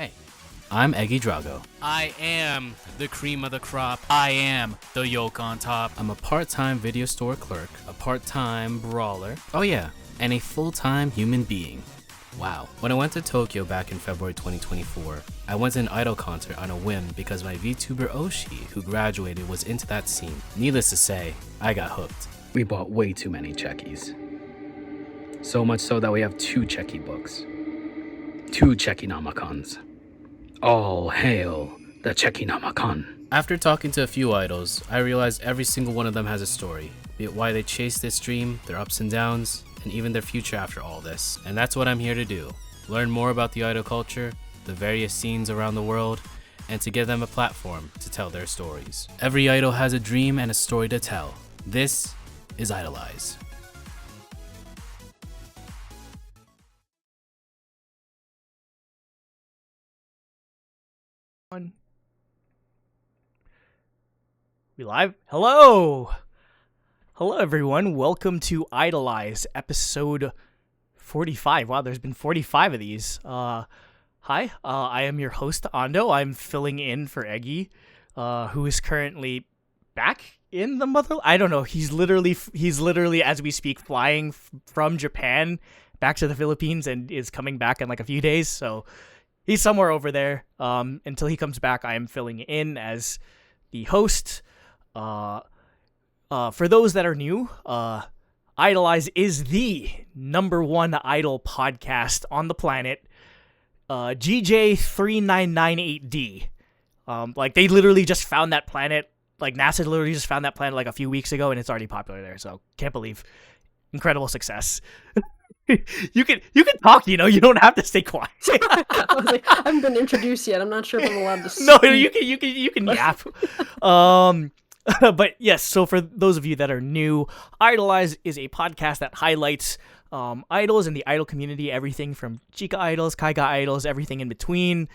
Hey, I'm Eggy Drago. I am the cream of the crop. I am The yolk on top. I'm a part-time video store clerk, a part-time brawler, oh yeah, and a full-time human being. Wow. When I went to Tokyo back in February 2024, I went to an idol concert on a whim because my VTuber Oshi, who graduated, was into that scene. Needless to say, I got hooked. We bought way too many checkies. So much so that we have 2 checky books. 2 checky-namakons. All hail the checky-namakan. After talking to a few idols, I realized every single one of them has a story, be it why they chased this dream, their ups and downs, and even their future after all this. And that's what I'm here to do. Learn more about the idol culture, the various scenes around the world, and to give them a platform to tell their stories. Every idol has a dream and a story to tell. This is IDOLEYZ. We live? Hello everyone. Welcome to IDOLEYZ episode 45. Wow, there's been 45 of these. Hi, I am your host Ando. I'm filling in for Eggy, who is currently back in the motherland. I don't know. He's literally as we speak flying from Japan back to the Philippines and is coming back in like a few days. So he's somewhere over there. Until he comes back, I am filling in as the host. For those that are new, IDOLEYZ is the #1 idol podcast on the planet. GJ3998D. Like they literally just found that planet. Like NASA literally just found that planet like a few weeks ago, and it's already popular there. So can't believe, incredible success. You can talk. You don't have to stay quiet. I was like, I haven't been introduced yet. I'm not sure if I'm allowed to speak. No, you can yap. But yes, so for those of you that are new, IDOLEYZ is a podcast that highlights idols in the idol community, everything from Chica idols, Kaiga idols, everything in between.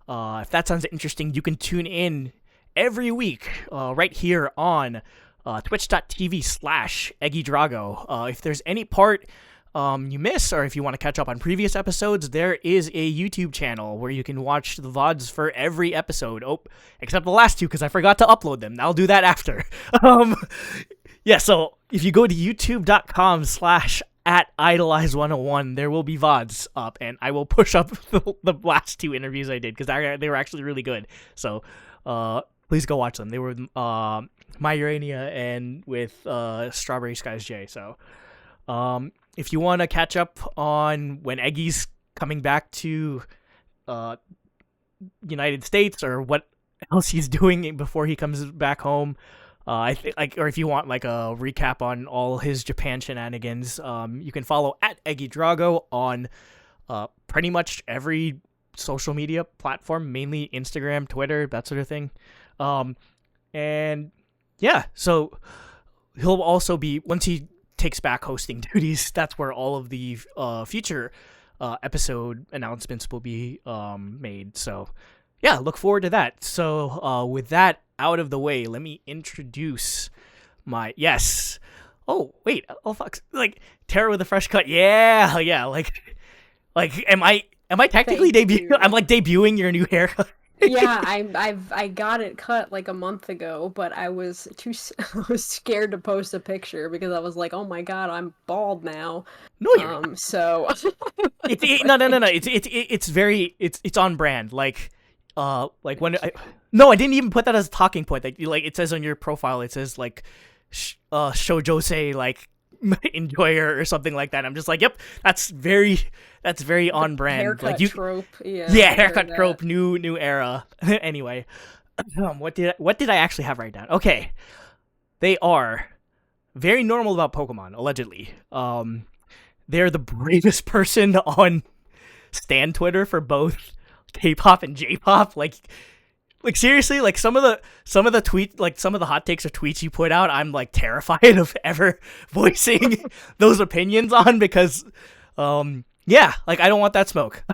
If that sounds interesting, you can tune in every week right here on twitch.tv/EggyDrago. If there's any part you miss, or if you want to catch up on previous episodes, there is a YouTube channel where you can watch the VODs for every episode. Oh, except the last 2 because I forgot to upload them. I'll do that after. Yeah, so if you go to youtube.com/@idoleyez101, there will be VODs up, and I will push up the last 2 interviews I did because they were actually really good. So please go watch them. They were My Urania and with Strawberry Skies J. So if you want to catch up on when Eggy's coming back to United States or what else he's doing before he comes back home, I think or if you want like a recap on all his Japan shenanigans, you can follow @EggyDrago on pretty much every social media platform, mainly Instagram, Twitter, that sort of thing. And yeah, so he'll also be, once he takes back hosting duties, that's where all of the future episode announcements will be made. So yeah, look forward to that. So with that out of the way, let me introduce my oh wait, oh fuck, like Tara with a fresh cut. Yeah, like am I technically debuting? I'm like debuting your new haircut. Yeah, I got it cut like a month ago, but I was scared to post a picture because I was like, oh my god, I'm bald now. No, you're not. So No. It's on brand. Like when I didn't even put that as a talking point. Like it says on your profile, it says like shoujo like enjoyer or something like that. I'm just like, yep, that's very on brand. Haircut like trope. Yeah, haircut trope, new era. Anyway, what did I actually have right now? Okay, they are very normal about Pokemon, allegedly. They're the bravest person on Stan Twitter for both K-pop and J-pop. Like seriously, like some of the tweets, like some of the hot takes or tweets you put out, I'm like terrified of ever voicing those opinions on because, yeah, like I don't want that smoke.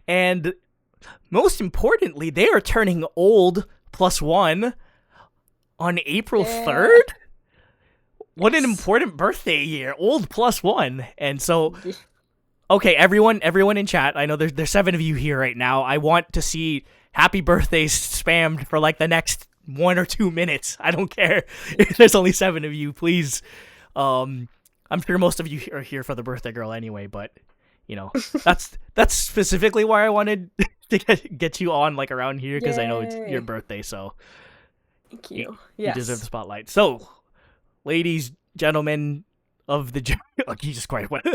And most importantly, they are turning old +1 on April 3rd. What an important birthday year, old +1, and so Okay, everyone in chat. I know there's 7 of you here right now. I want to see happy birthdays spammed for like the next 1 or 2 minutes. I don't care if there's only 7 of you. Please, I'm sure most of you are here for the birthday girl anyway. But you know, that's specifically why I wanted to get you on like around here because I know it's your birthday. So thank you. You deserve the spotlight. So, ladies, gentlemen of the oh, Jesus Christ, what?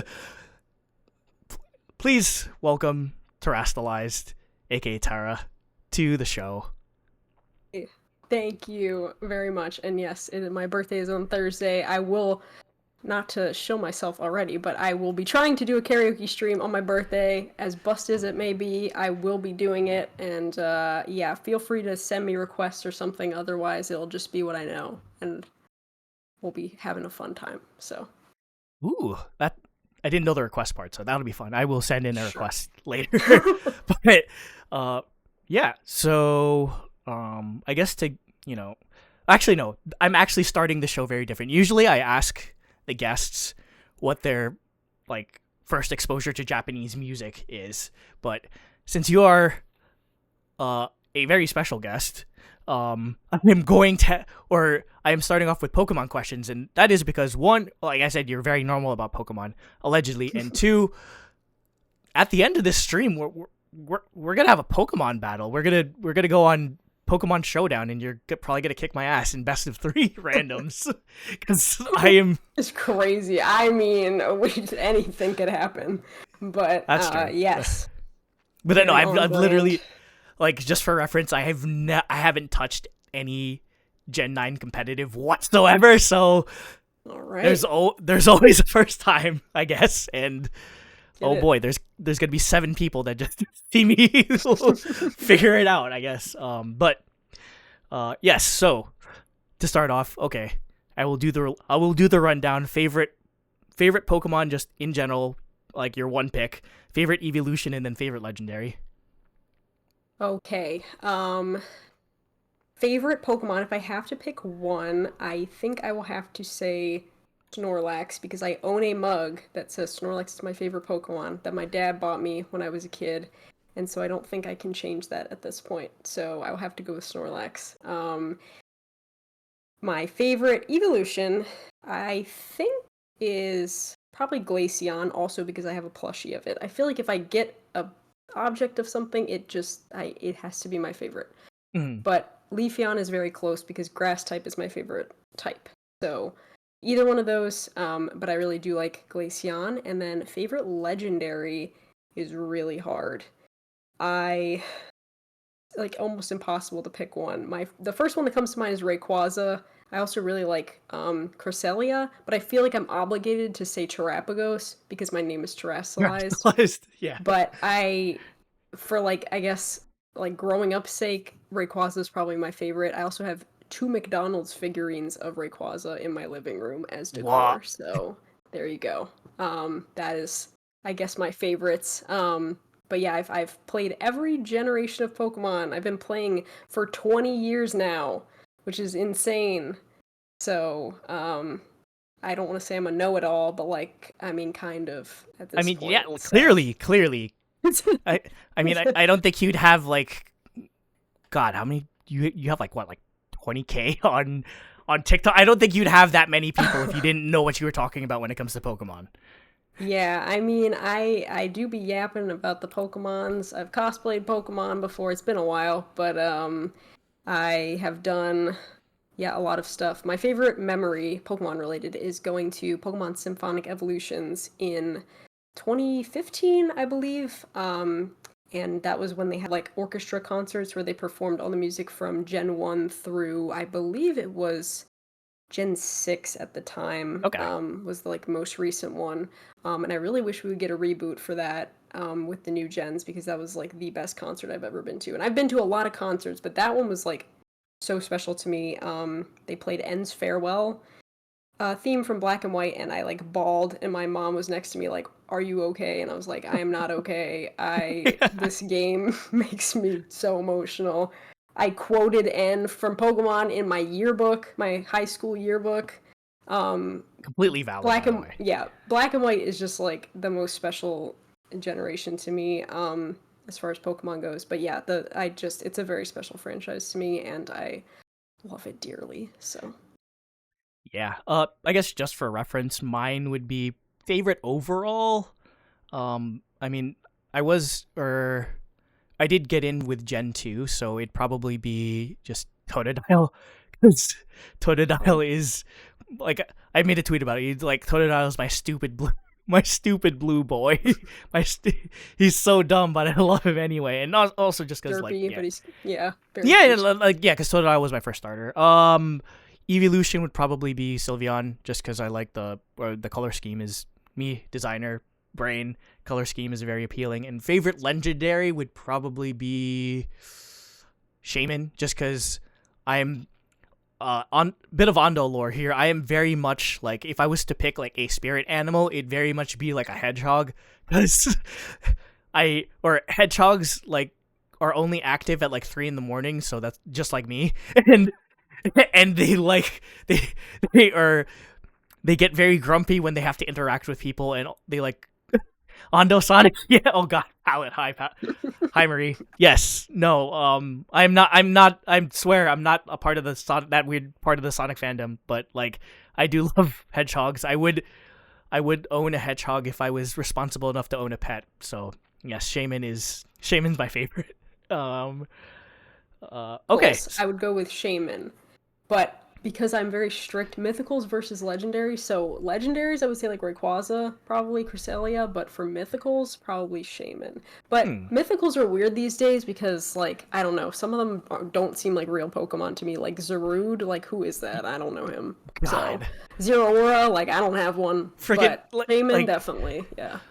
Please welcome Tarastallized, aka Tara, to the show. Thank you very much. And yes, my birthday is on Thursday. I will, not to show myself already, but I will be trying to do a karaoke stream on my birthday. As busted as it may be, I will be doing it. And yeah, feel free to send me requests or something. Otherwise, it'll just be what I know. And we'll be having a fun time. So. Ooh, that I didn't know the request part, so that'll be fun. I will send in a request later. But yeah, so I guess actually no, I'm actually starting the show very different. Usually I ask the guests what their like first exposure to Japanese music is, but since you are a very special guest, I am starting off with Pokemon questions, and that is because 1, like I said, you're very normal about Pokemon, allegedly, and 2, at the end of this stream, we're gonna have a Pokemon battle. We're gonna go on Pokemon Showdown, and you're probably gonna kick my ass in best of 3 randoms, because I am. It's crazy. I mean, anything could happen, but that's true. yes. But I know I've literally. Like, just for reference, I haven't touched any Gen 9 competitive whatsoever, so all right. there's always a first time, I guess, and boy, there's gonna be 7 people that just see me figure it out, I guess. But yes, so to start off, okay, I will do the rundown. Favorite Pokemon just in general, like your 1 pick, favorite evolution, and then favorite legendary. Okay. Favorite Pokemon, if I have to pick one, I think I will have to say Snorlax, because I own a mug that says Snorlax is my favorite Pokemon that my dad bought me when I was a kid, and so I don't think I can change that at this point, so I'll have to go with Snorlax. My favorite evolution, I think, is probably Glaceon, also because I have a plushie of it. I feel like if I get a object of something, it has to be my favorite. But Leafeon is very close because grass type is my favorite type, so either one of those, but I really do like Glaceon. And then favorite legendary is really hard. I like almost impossible to pick one. The first one that comes to mind is Rayquaza. I also really like Cresselia, but I feel like I'm obligated to say Terapagos because my name is Tarastallized. Yeah. But for like, I guess, like growing up sake, Rayquaza is probably my favorite. I also have 2 McDonald's figurines of Rayquaza in my living room as decor. Wow. So there you go. That is, I guess, my favorites. But yeah, I've played every generation of Pokemon. I've been playing for 20 years now, which is insane. So, I don't want to say I'm a know-it-all, but like, I mean, kind of at this point. Yeah, clearly. I mean, I don't think you'd have like, God, how many you have like 20K on TikTok? I don't think you'd have that many people if you didn't know what you were talking about when it comes to Pokemon. Yeah, I mean, I do be yapping about the Pokemons. I've cosplayed Pokemon before. It's been a while, but I have done a lot of stuff. My favorite memory, Pokemon related, is going to Pokemon Symphonic Evolutions in 2015, I believe. And that was when they had like orchestra concerts where they performed all the music from Gen 1 through, I believe it was Gen 6 at the time. Okay. Was the like most recent one. And I really wish we would get a reboot for that with the new gens, because that was like the best concert I've ever been to. And I've been to a lot of concerts, but that one was like so special to me. They played End's Farewell theme from Black and White, and I like bawled, and my mom was next to me like, "Are you okay?" And I was like, "I am not okay. This game makes me so emotional." I quoted N from Pokemon in my yearbook, my high school yearbook. Completely valid. Black and White is just like the most special generation to me, as far as Pokemon goes. But yeah, it's a very special franchise to me, and I love it dearly. So Yeah. I guess just for reference, mine would be favorite overall. I mean, I did get in with Gen 2, so it'd probably be just Totodile, because Totodile is, like, I made a tweet about it. He's like, Totodile is my stupid blue boy. He's so dumb, but I love him anyway. And also just because, like, derpy, yeah. but he's very Yeah, cute. like, yeah, because Totodile was my first starter. Evolution would probably be Sylveon, just because I like the color scheme is me, designer, brain. Color scheme is very appealing. And favorite legendary would probably be Shaman, just because I'm on bit of Ondo lore here. I am very much like, if I was to pick like a spirit animal, it'd very much be like a hedgehog, because hedgehogs like are only active at like 3 a.m, so that's just like me. And they like they get very grumpy when they have to interact with people, and they like Ondo Sonic. Yeah. Oh God. Palette. Hi, Marie. Yes. No. I'm not. I swear I'm not a part of that weird part of the Sonic fandom. But like, I do love hedgehogs. I would own a hedgehog if I was responsible enough to own a pet. So yes, Shaman's my favorite. Okay. Close. I would go with Shaman, but because I'm very strict, mythicals versus legendaries. So legendaries, I would say like Rayquaza, probably Cresselia, but for mythicals, probably Shaman. But mythicals are weird these days because, like, I don't know, some of them don't seem like real Pokemon to me. Like Zarude, like, who is that? I don't know him. God. So Zeraora, like, I don't have one. Freaking, but Shaman, like, definitely, yeah.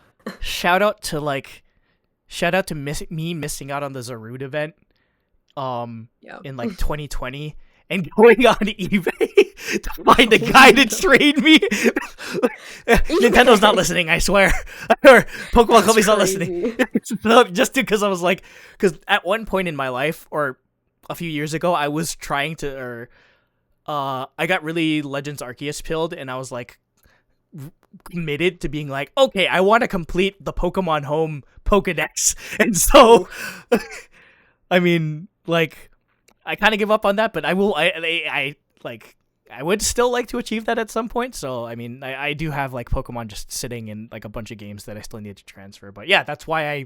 Shout out to me missing out on the Zarude event Yeah. in like 2020 and going on eBay to find a guy to trade me. Nintendo's not listening, I swear. Or Pokemon Company's not listening. Just because I was like, because at one point in my life, or a few years ago, I was trying to, I got really Legends Arceus pilled, and I was like, committed to being like, okay, I want to complete the Pokemon Home Pokedex. And so, I mean, like, I kind of give up on that, but I would still like to achieve that at some point. So, I mean, I do have like Pokemon just sitting in like a bunch of games that I still need to transfer. But yeah, that's why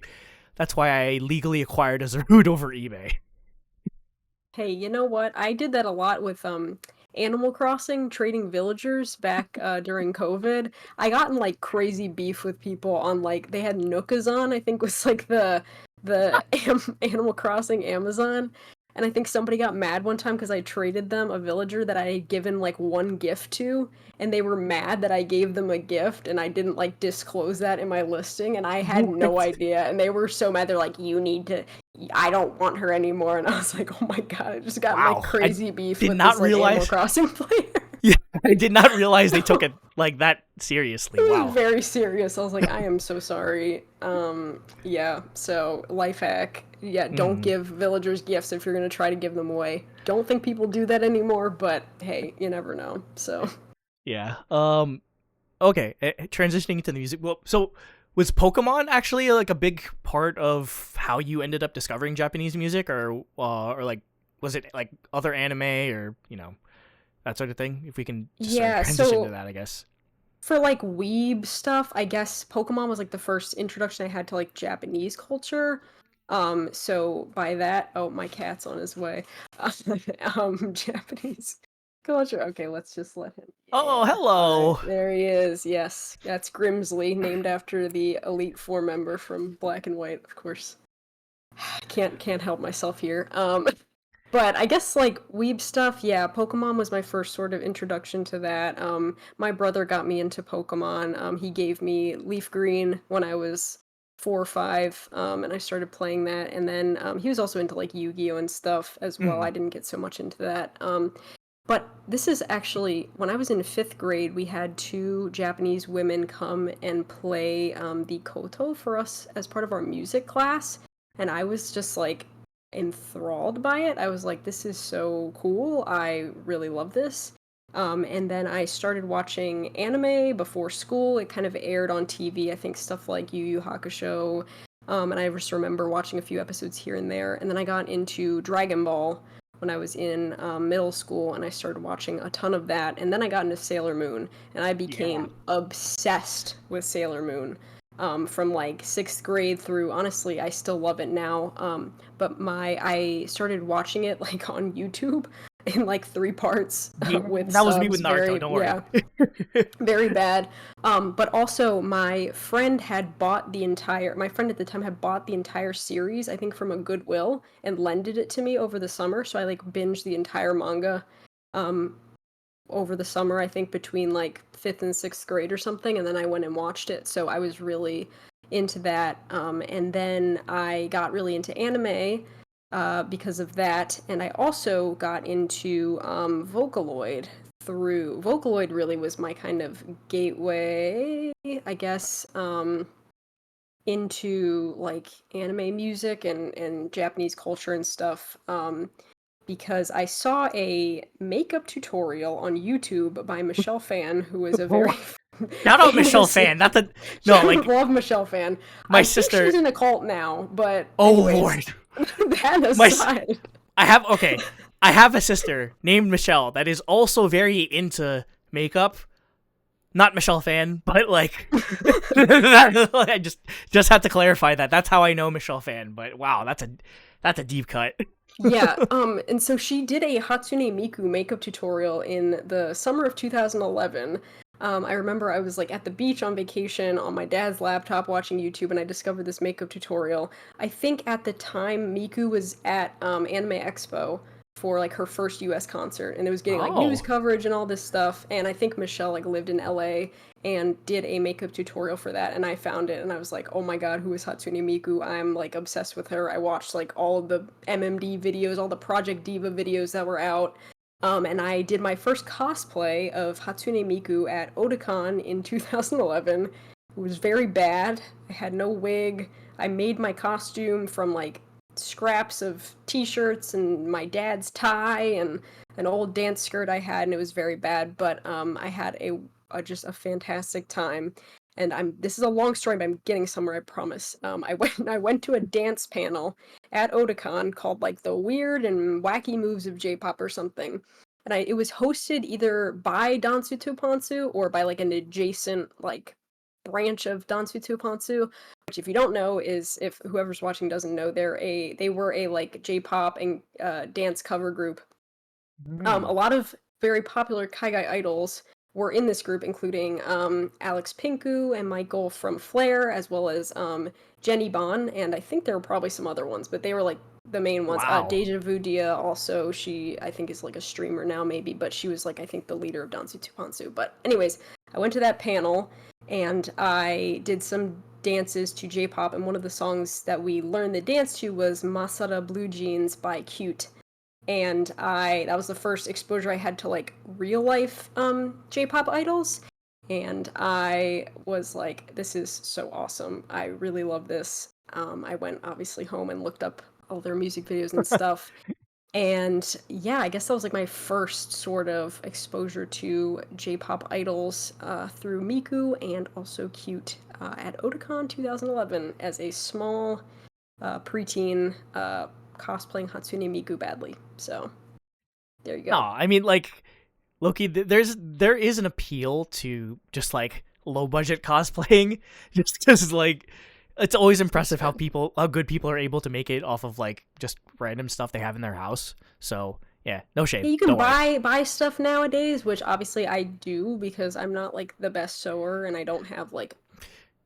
I legally acquired a Zarude over eBay. Hey, you know what? I did that a lot with Animal Crossing, trading villagers back during COVID. I got in like crazy beef with people on, like, they had Nookazon, I think was like the Animal Crossing Amazon. And I think somebody got mad one time because I traded them a villager that I had given like one gift to, and they were mad that I gave them a gift and I didn't like disclose that in my listing, and I had no idea. And they were so mad. They're like, I don't want her anymore. And I was like, oh my God, I just got in like crazy beef with this like Animal Crossing player. Yeah, I did not realize they took it like that seriously. It Wow. was very serious. I was like, I am so sorry. Yeah, so life hack. Yeah, don't give villagers gifts if you're going to try to give them away. Don't think people do that anymore, but hey, you never know. So Yeah. Okay, transitioning into the music. Well, so was Pokemon actually like a big part of how you ended up discovering Japanese music, or like was it like other anime, or that sort of thing? If we can just sort of transition to that, I guess. For like weeb stuff, I guess Pokemon was like the first introduction I had to like Japanese culture. So by that, oh, my cat's on his way. Japanese culture. Okay, let's just let him. Oh, hello. Right, there he is. Yes, that's Grimsley, named after the Elite Four member from Black and White, of course. Can't help myself here. But I guess like weeb stuff, yeah, Pokemon was my first sort of introduction to that. My brother got me into Pokemon. He gave me Leaf Green when I was 4 or 5, and I started playing that. And then he was also into like Yu-Gi-Oh and stuff as well. I didn't get so much into that. But this is actually, when I was in 5th grade, we had 2 Japanese women come and play the koto for us as part of our music class. And I was just like enthralled by it. I was like, this is so cool. I really love this. And then I started watching anime before school. It kind of aired on TV. I think stuff like Yu Yu Hakusho. And I just remember watching a few episodes here and there. And then I got into Dragon Ball when I was in middle school, and I started watching a ton of that. And then I got into Sailor Moon, and I Yeah. became obsessed with Sailor Moon. From like sixth grade through, honestly, I still love it now. But I started watching it like on YouTube in like 3 parts Yeah, with that was me with subs. Naruto. Very, Don't worry. yeah, very bad. But also my friend had bought the entire. My friend at the time had bought the entire series, I think, from a Goodwill, and lended it to me over the summer. So I like binged the entire manga. Um, over the summer, I think between like fifth and sixth grade or something, and then I went and watched it. So I was really into that. And then I got really into anime because of that, and I also got into Vocaloid. Through Vocaloid, really was my kind of gateway, I guess, into like anime music and Japanese culture and stuff. Because I saw a makeup tutorial on YouTube by Michelle Fan, who is a very Shout out Michelle famous. Fan. That's a no, like Love Michelle Fan. my I think sister. she's in a cult now, but Oh anyways, Lord, that my aside. I have okay. I have a sister named Michelle that is also very into makeup. Not Michelle Fan, but like I just had to clarify that. That's how I know Michelle Fan. But wow, that's a deep cut. Yeah, and so she did a Hatsune Miku makeup tutorial in the summer of 2011. I remember I was like at the beach on vacation on my dad's laptop watching YouTube, and I discovered this makeup tutorial. I think at the time Miku was at Anime Expo for like her first US concert, and it was getting like news Oh, coverage and all this stuff. And I think Michelle like lived in LA and did a makeup tutorial for that, and I found it, and I was like, oh my god, who is Hatsune Miku? I'm like obsessed with her. I watched like all of the MMD videos, all the Project Diva videos that were out. And I did my first cosplay of Hatsune Miku at Otakon in 2011. It was very bad. I had no wig. I made my costume from like scraps of t-shirts and my dad's tie and an old dance skirt I had, and it was very bad. But I had just a fantastic time. And this is a long story, but I'm getting somewhere, I promise. I went to a dance panel at Otakon called like the Weird and Wacky Moves of J-Pop or something. And it was hosted either by Dansu Pansu or by like an adjacent like branch of Dansu Pansu, which if you don't know is, if whoever's watching doesn't know, they were a like J-pop and dance cover group. A lot of very popular Kaigai idols were in this group, including Alex Pinku and Michael from Flare, as well as Jenny Bon, and I think there were probably some other ones, but they were like the main ones. wow. Deja Vu Dia also, she I think is like a streamer now maybe, but she was like I think the leader of Dansu Tupansu. But anyways, I went to that panel and I did some dances to J-pop, and one of the songs that we learned the dance to was Masada Blue Jeans by Cute. And that was the first exposure I had to like real life J-pop idols, and I was like, this is so awesome. I really love this. I went obviously home and looked up all their music videos and stuff. And yeah, I guess that was like my first sort of exposure to J-pop idols through Miku and also Cute at Otakon 2011 as a small preteen cosplaying Hatsune Miku badly. So there you No, go. I mean like Loki. There is an appeal to just like low budget cosplaying, just because like it's always impressive how good people are able to make it off of like just random stuff they have in their house. So yeah, no shame. Yeah, you can Don't worry. buy stuff nowadays, which obviously I do because I'm not like the best sewer and I don't have like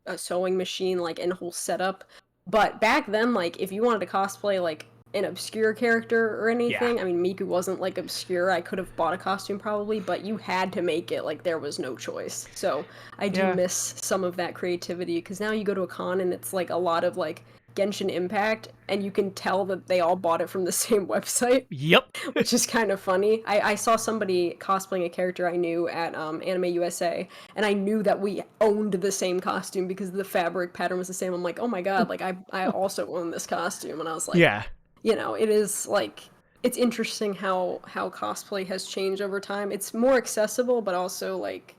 a sewing machine like and whole setup. But back then, like if you wanted to cosplay like an obscure character or Yeah, anything, I mean Miku wasn't like obscure. I could have bought a costume probably, but you had to make it. Like there was no choice. So I do yeah. miss some of that creativity because now you go to a con and it's like a lot of like Genshin Impact, and you can tell that they all bought it from the same website, Yep. which is kind of funny. I saw somebody cosplaying a character I knew at Anime USA, and I knew that we owned the same costume because the fabric pattern was the same. I'm like, oh my god, like I also own this costume, and I was like, Yeah. it is like it's interesting how cosplay has changed over time. It's more accessible, but also like,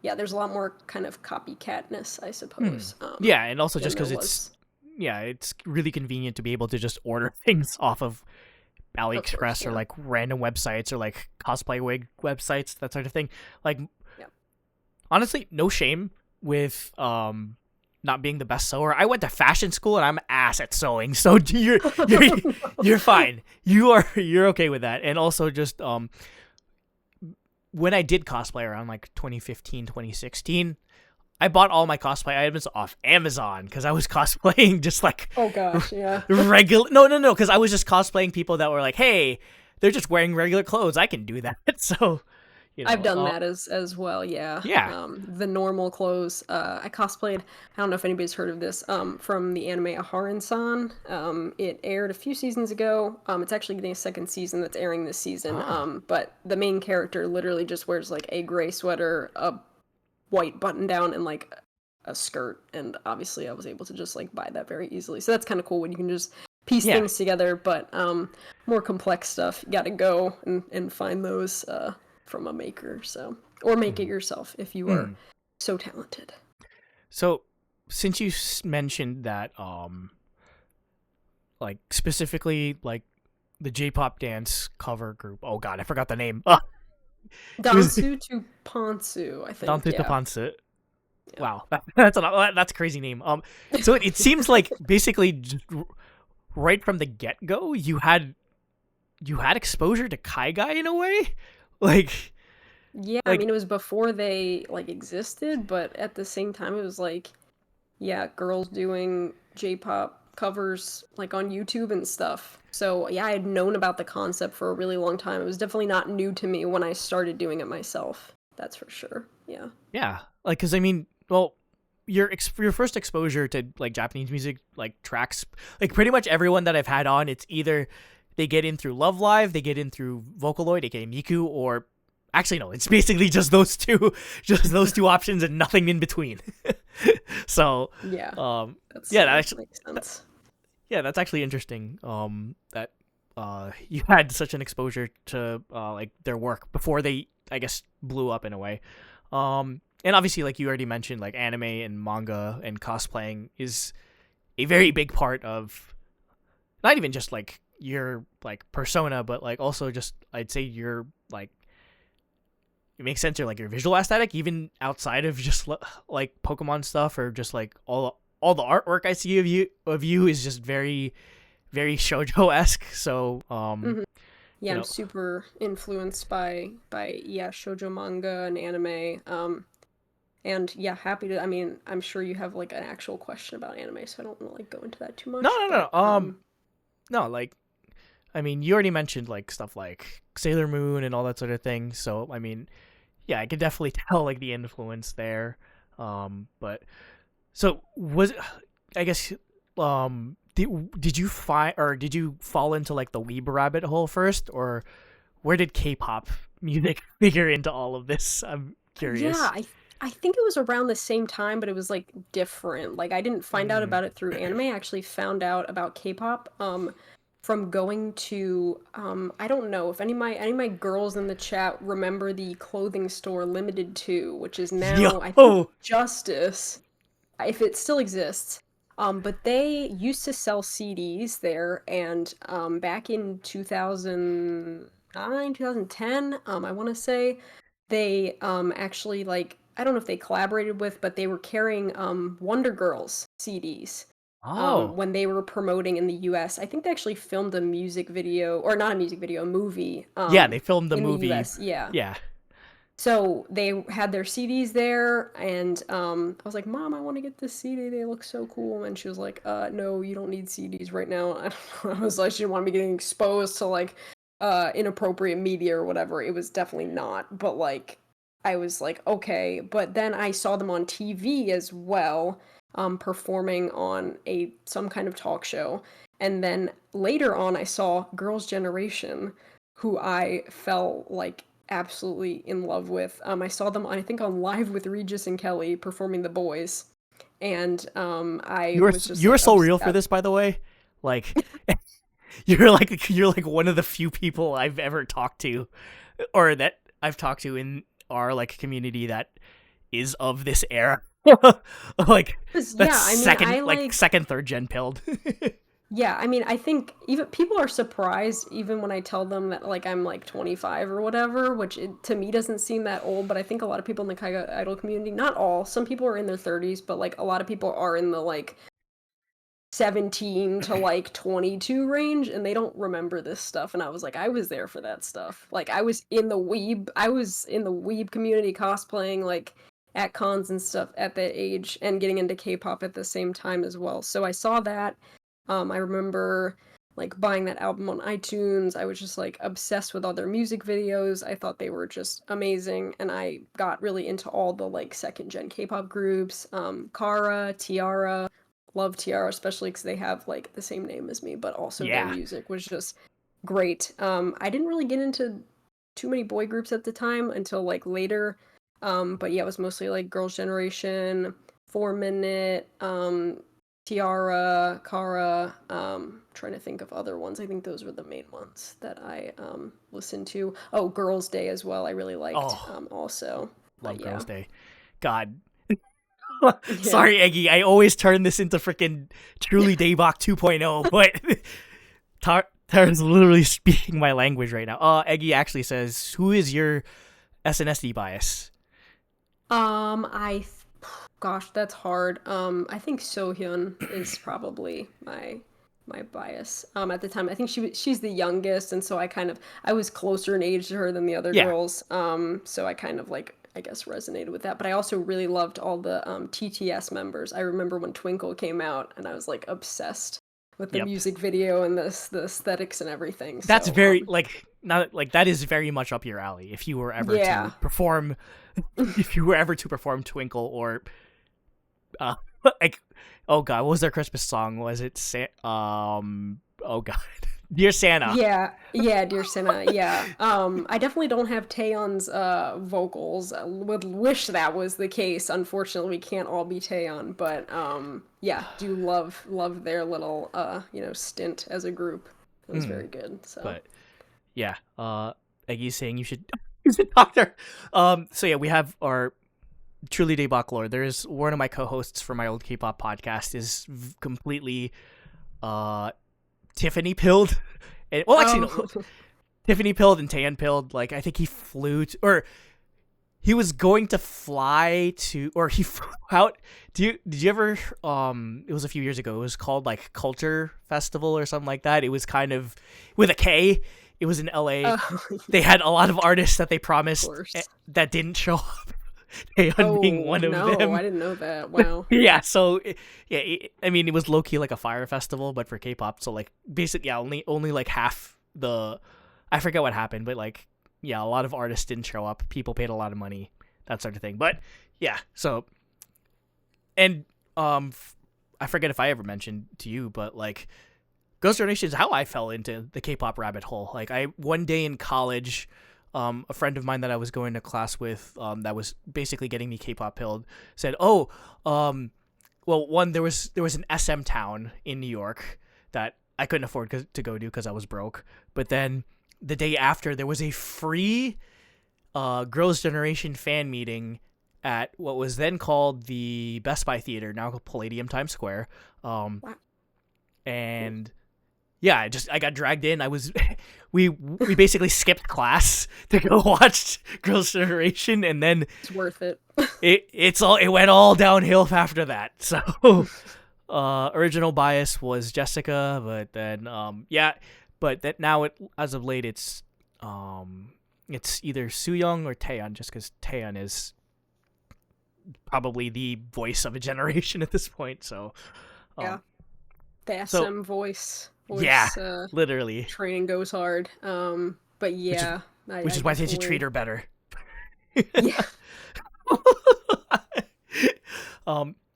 yeah, there's a lot more kind of copycatness, I suppose. Yeah, and also than just because there it's was. it's really convenient to be able to just order things off of Of course, AliExpress or yeah. like random websites or like cosplay wig websites, that sort of thing. Like, Yeah. honestly, no shame with not being the best sewer. I went to fashion school and I'm ass at sewing, so you're fine. You're okay with that. And also just when I did cosplay around like 2015, 2016, I bought all my cosplay items off Amazon because I was cosplaying just like Oh gosh, yeah. regular. No, because I was just cosplaying people that were like, hey, they're just wearing regular clothes. I can do that. So, I've done that as well, yeah. yeah. The normal clothes. I cosplayed. I don't know if anybody's heard of this. From the anime Aharon-san. It aired a few seasons ago. It's actually getting a second season that's airing this season. But the main character literally just wears like a gray sweater, a white button down, and like a skirt. And obviously, I was able to just like buy that very easily. So that's kind of cool when you can just piece Yeah. things together. But more complex stuff, you got to go and find those. From a maker, so, or make it yourself if you are so talented. So, since you mentioned that, like specifically like the J-pop dance cover group. Oh God, I forgot the name. Dansu to Ponsu, I think. Dante Yeah. Tapansu. Wow, that's a crazy name. So it seems like basically just right from the get go, you had exposure to Kai Guy in a way, like. Yeah, I mean, it was before they like existed, but at the same time, it was like, yeah, girls doing J-pop covers like on YouTube and stuff. So yeah, I had known about the concept for a really long time. It was definitely not new to me when I started doing it myself. That's for sure. Yeah. Yeah, like because I mean, well, your first exposure to like Japanese music, like tracks, like pretty much everyone that I've had on, it's either they get in through Love Live, they get in through Vocaloid, aka Miku, or actually no, it's basically just those two options and nothing in between. So Yeah. that actually makes sense. that's actually interesting. That you had such an exposure to like their work before they, I guess, blew up in a way. And obviously, like you already mentioned, like anime and manga and cosplaying is a very big part of not even just like your like persona, but like also just I'd say your like it makes sense, or like your visual aesthetic, even outside of just like Pokemon stuff or just like all the artwork I see of you is just very, very shoujo-esque. So Yeah, I'm super influenced by shoujo manga and anime. And yeah, happy to. I mean, I'm sure you have like an actual question about anime, so I don't want to like go into that too much. No. No, like, I mean, you already mentioned like stuff like Sailor Moon and all that sort of thing. So I mean, yeah, I could definitely tell like the influence there. But so was I guess did you find or did you fall into like the weeb rabbit hole first, or where did K-pop music figure into all of this? I'm curious. Yeah, I think it was around the same time, but it was like different. Like I didn't find out about it through anime. I actually found out about K-pop from going to I don't know if any of my girls in the chat remember the clothing store Limited 2, which is now I think Justice, if it still exists. But they used to sell CDs there, and back in 2009, 2010, I want to say, they actually, like, I don't know if they collaborated with, but they were carrying Wonder Girls CDs when they were promoting in the US. I think they actually filmed a music video, or not a music video, a movie. Yeah, they filmed the in movie. The US. Yeah. Yeah. So they had their CDs there, and I was like, Mom, I want to get this CD. They look so cool. And she was like, no, you don't need CDs right now. I don't know. I was like, she didn't want me getting exposed to like inappropriate media or whatever. It was definitely not. But like, I was like, okay. But then I saw them on TV as well, performing on some kind of talk show. And then later on, I saw Girls' Generation, who I felt like absolutely in love with. I saw them, I think, on Live with Regis and Kelly performing The Boys, and I you were was just you were like, so real for this, by the way. Like, You're like one of the few people I've ever talked to, or that I've talked to in our like community that is of this era. Like that's second, third gen pilled. Yeah, I mean, I think even people are surprised even when I tell them that like I'm like 25 or whatever, which to me doesn't seem that old, but I think a lot of people in the Kaiga idol community, not all, some people are in their 30s, but like a lot of people are in the like 17 to like 22 range, and they don't remember this stuff. And I was like, I was there for that stuff. Like I was in the weeb community cosplaying like at cons and stuff at that age and getting into K-pop at the same time as well. So I saw that. I remember like buying that album on iTunes. I was just like obsessed with all their music videos. I thought they were just amazing, and I got really into all the like second gen K-pop groups. Kara, Tiara, love Tiara, especially because they have like the same name as me, but also their music was just great. I didn't really get into too many boy groups at the time until like later. But yeah, it was mostly like Girls' Generation, 4 Minute, Tiara, Kara, trying to think of other ones. I think those were the main ones that I listened to. Oh, Girls' Day as well. I really liked also. Love yeah. Girls' Day. God. Sorry, Eggy. I always turn this into freaking Truly Daybach 2.0, but Tara's literally speaking my language right now. Eggy actually says, who is your SNSD bias? Gosh, that's hard. I think Sohyun is probably my bias. At the time, I think she's the youngest, and so I was closer in age to her than the other girls. So I kind of like, I guess, resonated with that. But I also really loved all the TTS members. I remember when Twinkle came out, and I was like obsessed with the music video and the aesthetics and everything. That's very that is very much up your alley. If you were ever to perform, Twinkle or like, oh god, what was their Christmas song? Was it oh god, Dear Santa? Yeah, Dear Santa. Yeah. I definitely don't have Taeyeon's vocals. I would wish that was the case. Unfortunately, we can't all be Taeyeon, but yeah, do love their little stint as a group. It was very good. So. But yeah, Eggy's saying you should talk to her. So yeah, we have our Truly Daybach lore. There's one of my co-hosts for my old K-pop podcast is completely Tiffany pilled. Tiffany pilled and Tan pilled. Like, I think he flew to, or he was going to fly to, or he flew out. Did you ever, it was a few years ago. It was called like Culture Festival or something like that. It was kind of with a K. It was in LA. They had a lot of artists that they promised that didn't show up. Taeyeon being one of them. I didn't know that. Wow. Yeah, so I mean, it was low key like a fire festival, but for K-pop. So like, basically, only like half the. I forget what happened, but like, yeah, a lot of artists didn't show up. People paid a lot of money, that sort of thing. But yeah, so, and I forget if I ever mentioned to you, but like, Girls' Generation is how I fell into the K-pop rabbit hole. Like, one day in college. A friend of mine that I was going to class with, that was basically getting me K-pop pilled, said, well, one, there was an SM town in New York that I couldn't afford to go to because I was broke. But then the day after, there was a free Girls' Generation fan meeting at what was then called the Best Buy Theater, now called Palladium Times Square. And yeah, I got dragged in. We basically skipped class to go watch Girls' Generation, and then it's worth it. It went all downhill after that. So, original bias was Jessica, but then but that now as of late it's either Sooyoung or Taeyeon, just because Taeyeon is probably the voice of a generation at this point. So the SM voice. Literally. Training goes hard. But yeah. Which is why they should treat her better. Yeah.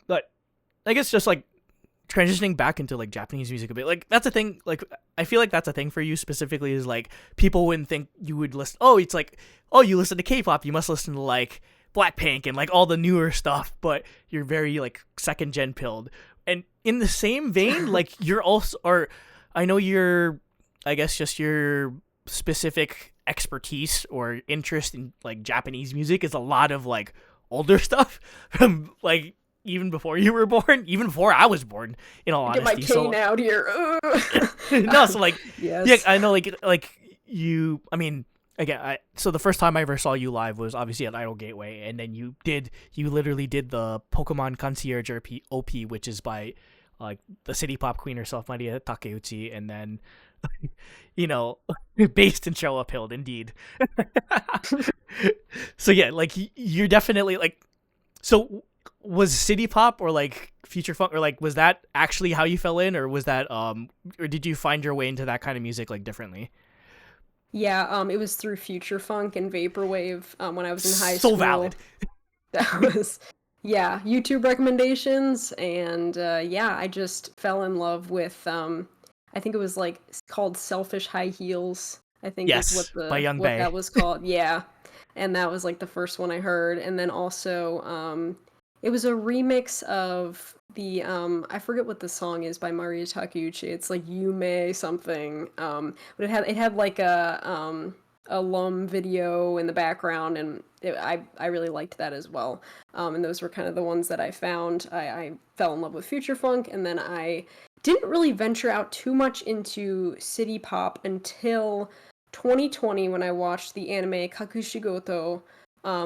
But I guess just like transitioning back into like Japanese music a bit, like that's a thing. Like I feel like that's a thing for you specifically, is like people wouldn't think you would listen. Oh, it's like, oh, you listen to K-pop, you must listen to like Blackpink and like all the newer stuff, but you're very like second gen pilled. And in the same vein, like you're also, or I know your, I guess just your specific expertise or interest in like Japanese music is a lot of like older stuff from like even before you were born, even before I was born, in all Get my honesty. cane out here. No, so like, yes. yeah, I know like you, I mean, again, so the first time I ever saw you live was obviously at Idol Gateway, and then you literally did the Pokemon Concierge OP, which is by like the city pop queen herself, Maria Takeuchi, and then you know, based in Show Uphill, indeed. So yeah, like you're definitely like, so was city pop or like future funk, or like was that actually how you fell in, or was that or did you find your way into that kind of music like differently? Yeah, it was through future funk and vaporwave when I was in high school. So valid. That was, yeah, YouTube recommendations, and yeah, I just fell in love with I think it was like called Selfish High Heels. I think Yes, is by Young what Bae. that was called. Yeah, and that was like the first one I heard, and then also it was a remix of the I forget what the song is by Maria Takeuchi. It's like Yume something. But it had like a Lum video in the background, and I really liked that as well. And those were kind of the ones that I found. I fell in love with future funk, and then I didn't really venture out too much into city pop until 2020 when I watched the anime Kakushigoto,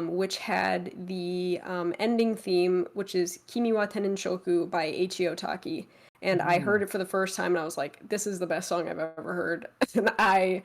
which had the ending theme, which is Kimi wa Tenenshoku by Eiichio Taki. And I heard it for the first time, and I was like, this is the best song I've ever heard. And I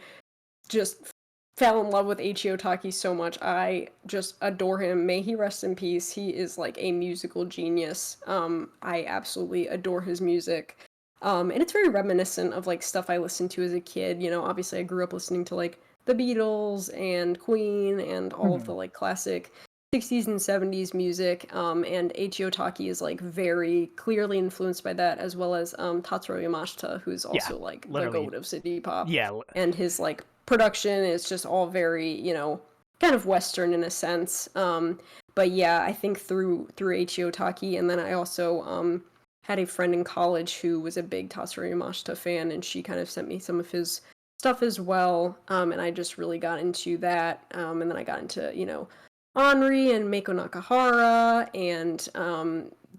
just fell in love with Eiichio Taki so much. I just adore him. May he rest in peace. He is like a musical genius. I absolutely adore his music. And it's very reminiscent of like stuff I listened to as a kid. You know, obviously I grew up listening to like the Beatles and Queen and all of the like classic 60s and 70s music. And Eiichio Taki is like very clearly influenced by that, as well as Tatsuro Yamashita, who's also like literally. the goat of city pop. Yeah. And his like production is just all very, you know, kind of Western in a sense. But yeah, I think through Eiichio Taki, and then I also had a friend in college who was a big Tatsuro Yamashita fan, and she kind of sent me some of his stuff as well. And I just really got into that. And then I got into, you know, Henri and Meiko Nakahara, and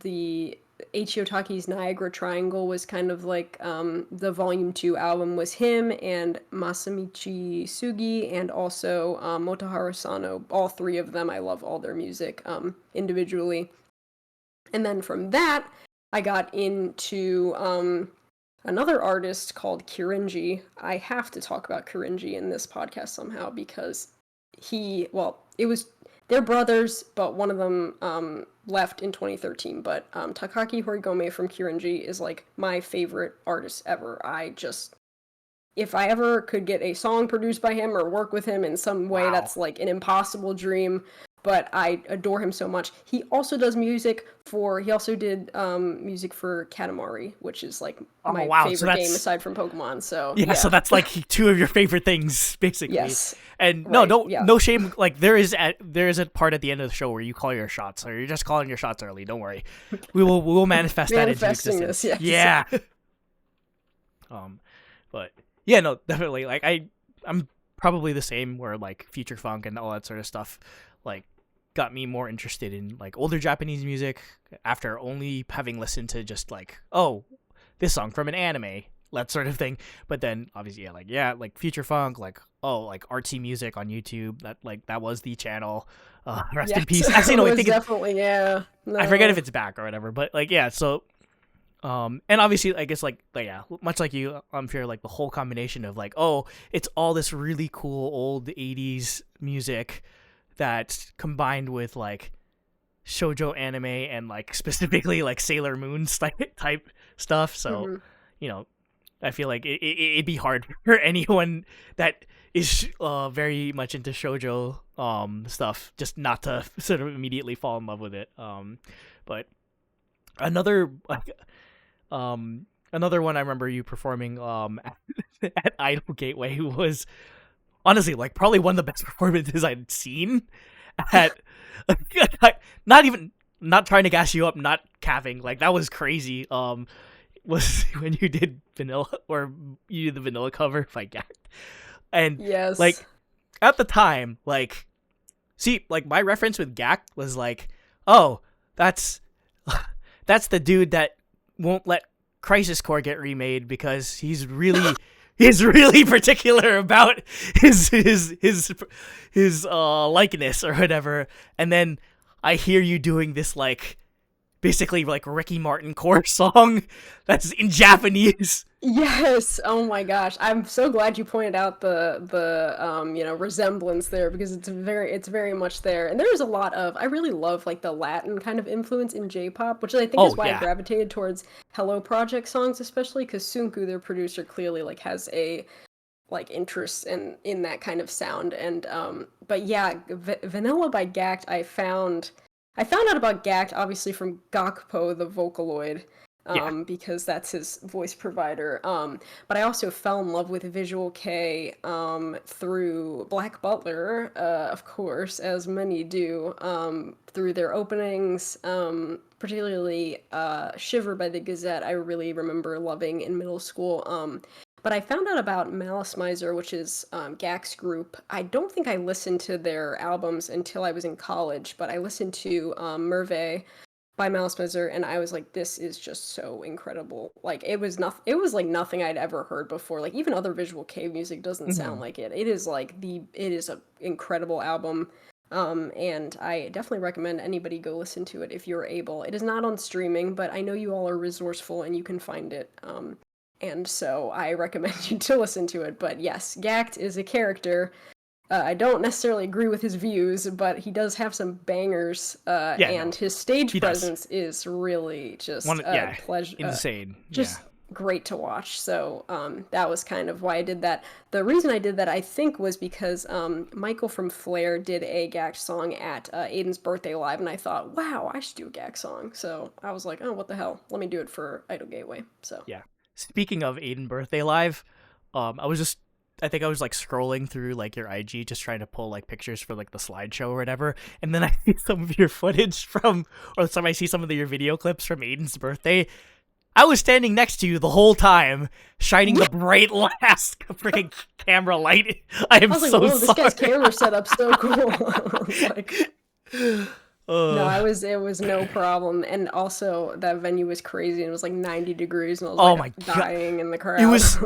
the Eiichio Taki's Niagara Triangle was kind of like the Volume 2 album was him and Masamichi Sugi, and also Motoharu Sano. All three of them, I love all their music individually. And then from that, I got into another artist called Kirinji. I have to talk about Kirinji in this podcast somehow, because they're brothers, but one of them left in 2013. But Takaki Horigome from Kirinji is like my favorite artist ever. If I ever could get a song produced by him or work with him in some way, that's like an impossible dream. But I adore him so much. He also does music he also did music for Katamari, which is like my favorite game aside from Pokemon. So yeah, so that's like two of your favorite things, basically. Yes. And right, no shame. Like there is a part at the end of the show where you call your shots, or you're just calling your shots early. Don't worry, we will manifest that into existence. This, yes. Yeah. But yeah, no, definitely. Like I'm probably the same, where like future funk and all that sort of stuff, like, got me more interested in like older Japanese music after only having listened to just like, oh, this song from an anime, that sort of thing. But then obviously like future funk, like, oh, like artsy music on YouTube, that was the channel. Rest in peace. Actually, no, I think definitely No. I forget if it's back or whatever, but like, yeah, so and obviously I guess like yeah, much like you, I'm sure like the whole combination of like, oh, it's all this really cool old 80s music that combined with like shoujo anime and like specifically like Sailor Moon type stuff. So you know, I feel like it'd be hard for anyone that is very much into shoujo stuff just not to sort of immediately fall in love with it. But another one I remember you performing at Idol Gateway was honestly like probably one of the best performances I'd seen at not trying to gas you up, not capping, like that was crazy. was when you did Vanilla, or you did the Vanilla cover by Gact. And Yes. like at the time, like, see, like my reference with Gact was like, oh, that's the dude that won't let Crisis Core get remade because he's really particular about his likeness or whatever. And then I hear you doing this like basically like Ricky Martin core song that's in Japanese. Yes. Oh my gosh. I'm so glad you pointed out the resemblance there, because it's very much there. And there's a lot of, I really love like the Latin kind of influence in J-pop, which I think is why I gravitated towards Hello Project songs, especially because Sunku, their producer, clearly like has a like interest in that kind of sound. And but yeah, Vanilla by Gact, I found out about Gact obviously from Gakpo the Vocaloid. Because that's his voice provider. But I also fell in love with Visual K through Black Butler, of course, as many do, through their openings, particularly Shiver by the Gazette, I really remember loving in middle school. But I found out about Malice Miser, which is Gackt's group. I don't think I listened to their albums until I was in college, but I listened to Merve by Malice Miser, and I was like, this is just so incredible. Like, it was like nothing I'd ever heard before. Like, even other Visual K music doesn't sound like it. It is like it is an incredible album. And I definitely recommend anybody go listen to it if you're able. It is not on streaming, but I know you all are resourceful and you can find it. And so I recommend you to listen to it. But yes, Gact is a character. I don't necessarily agree with his views, but he does have some bangers, and his stage presence is really just pleasure, insane, just great to watch. So that was kind of why I did that. The reason I did that, I think, was because Michael from Flare did a Gact song at Aiden's birthday live, and I thought, wow, I should do a Gact song. So I was like, oh, what the hell? Let me do it for Idol Gateway. So yeah. Speaking of Aiden birthday live, I think I was like scrolling through like your IG just trying to pull like pictures for like the slideshow or whatever, and then I see some of your footage I see some of your video clips from Aiden's birthday. I was standing next to you the whole time, shining the bright last freaking camera light. I was so sorry. This guy's camera setup's so cool. I was like, no, it was no problem. And also that venue was crazy, and it was like 90 degrees, and I was dying in the crowd. It was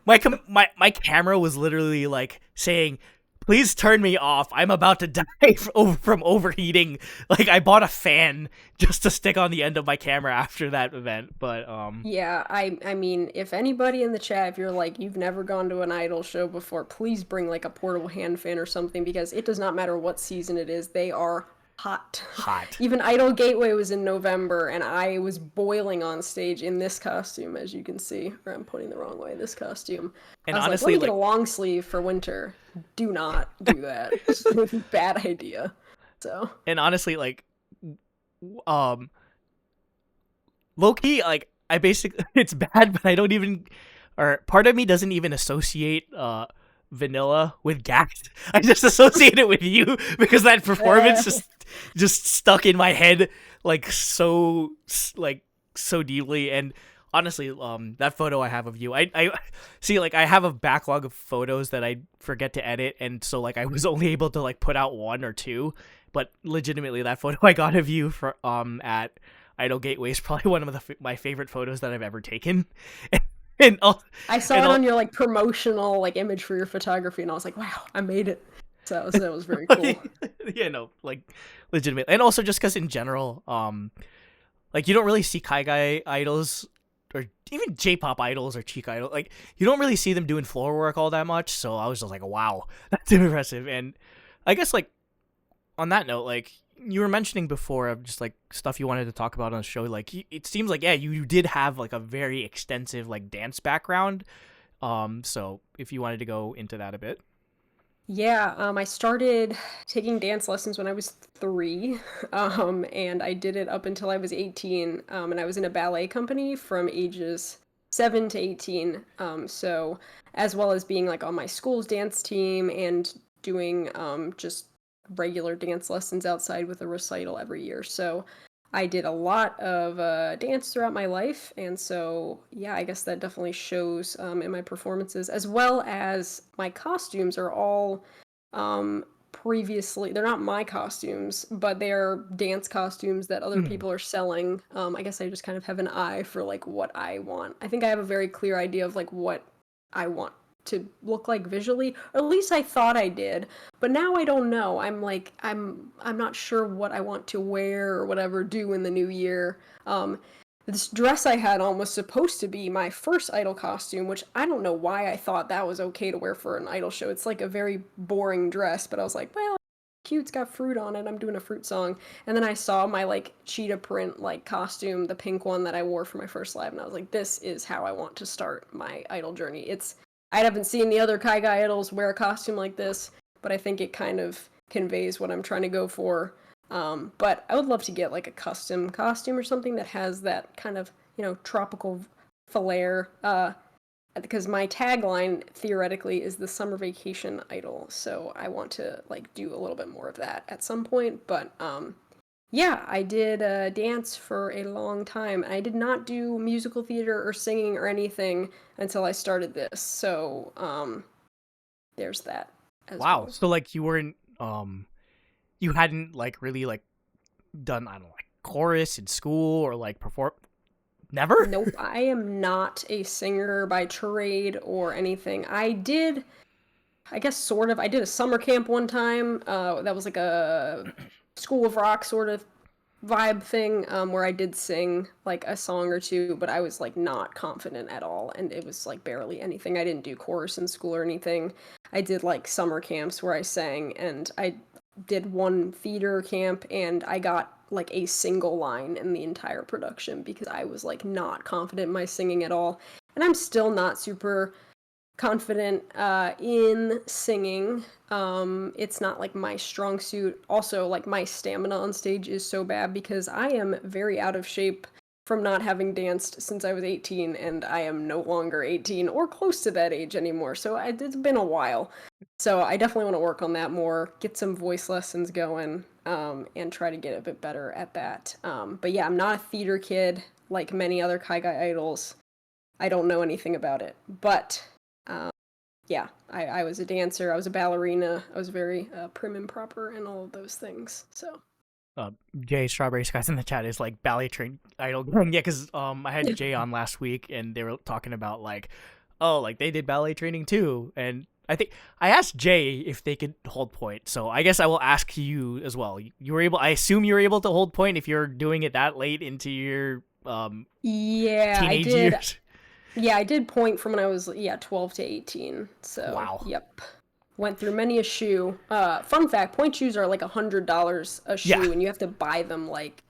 my camera was literally like saying, please turn me off. I'm about to die from overheating. Like, I bought a fan just to stick on the end of my camera after that event. But yeah, I mean, if anybody in the chat, if you're like, you've never gone to an Idol show before, please bring like a portable hand fan or something, because it does not matter what season it is. They are hot. Even Idol Gateway was in November, and I was boiling on stage in this costume, as you can see. Or I'm pointing the wrong way. This costume. And I was honestly, like, let me get a long sleeve for winter. Do not do that. It's a bad idea. So. And honestly, like, low-key, like, I basically, it's bad, but I don't even, or part of me doesn't even associate Vanilla with Gact. I just associate it with you because that performance just stuck in my head like so deeply. And honestly, that photo I have of you, I see, like, I have a backlog of photos that I forget to edit, and so like I was only able to like put out one or two, but legitimately that photo I got of you for at Idol Gateway is probably one of my favorite photos that I've ever taken. I saw it on your like promotional like image for your photography, and I was like, wow, I made it. So that was very cool. Yeah, no, like, legitimate. And also just because in general, like, you don't really see Kai Guy idols or even J-pop idols or Cheek idol, like, you don't really see them doing floor work all that much. So I was just like, wow, that's impressive. And I guess, like, on that note, like, you were mentioning before of just like stuff you wanted to talk about on the show. Like, it seems like, yeah, you did have like a very extensive like dance background. So if you wanted to go into that a bit. Yeah, I started taking dance lessons when I was 3, and I did it up until I was 18, and I was in a ballet company from ages 7 to 18, so as well as being like on my school's dance team and doing just regular dance lessons outside with a recital every year. So I did a lot of dance throughout my life, and so yeah, I guess that definitely shows in my performances, as well as my costumes are all previously, they're not my costumes, but they're dance costumes that other Mm. people are selling. I guess I just kind of have an eye for like what I want. I think I have a very clear idea of like what I want to look like visually, or at least I thought I did. But now I don't know. I'm like I'm not sure what I want to wear or whatever do in the new year. This dress I had on was supposed to be my first Idol costume, which I don't know why I thought that was okay to wear for an Idol show. It's like a very boring dress, but I was like, well, cute, it's got fruit on it. I'm doing a fruit song. And then I saw my like cheetah print like costume, the pink one that I wore for my first live, and I was like, this is how I want to start my Idol journey. I haven't seen the other Kai Guy idols wear a costume like this, but I think it kind of conveys what I'm trying to go for. But I would love to get like a custom costume or something that has that kind of, tropical flair. Because my tagline theoretically is the summer vacation idol, so I want to like do a little bit more of that at some point. But yeah, I did dance for a long time. I did not do musical theater or singing or anything until I started this. So there's that as Wow. well. So like you hadn't like really like done, I don't know, like chorus in school or like perform. Never. Nope, I am not a singer by trade or anything. I guess sort of. I did a summer camp one time. That was like a School of Rock sort of vibe thing, where I did sing like a song or two, but I was like not confident at all, and it was like barely anything. I didn't do chorus in school or anything. I did like summer camps where I sang, and I did one theater camp, and I got like a single line in the entire production because I was like not confident in my singing at all. And I'm still not super confident in singing. It's not like my strong suit. Also, like my stamina on stage is so bad because I am very out of shape from not having danced since I was 18, and I am no longer 18 or close to that age anymore. So it's been a while. So I definitely want to work on that more, get some voice lessons going, and try to get a bit better at that. But yeah, I'm not a theater kid like many other Kai Guy idols. I don't know anything about it, but yeah, I was a dancer, I was a ballerina, I was very prim and proper and all of those things. So Jay Strawberry Skies in the chat is like ballet trained idol. Yeah, because I had Jay on last week and they were talking about like, oh, like they did ballet training too, and I think I asked Jay if they could hold point. So I guess I will ask you as well. You were able. I assume you were able to hold point if you're doing it that late into your yeah, teenage I did. years. Yeah, I did point from when I was 12 to 18. So Wow. yep, went through many a shoe. Fun fact: point shoes are like $100 a shoe, Yeah. and you have to buy them like.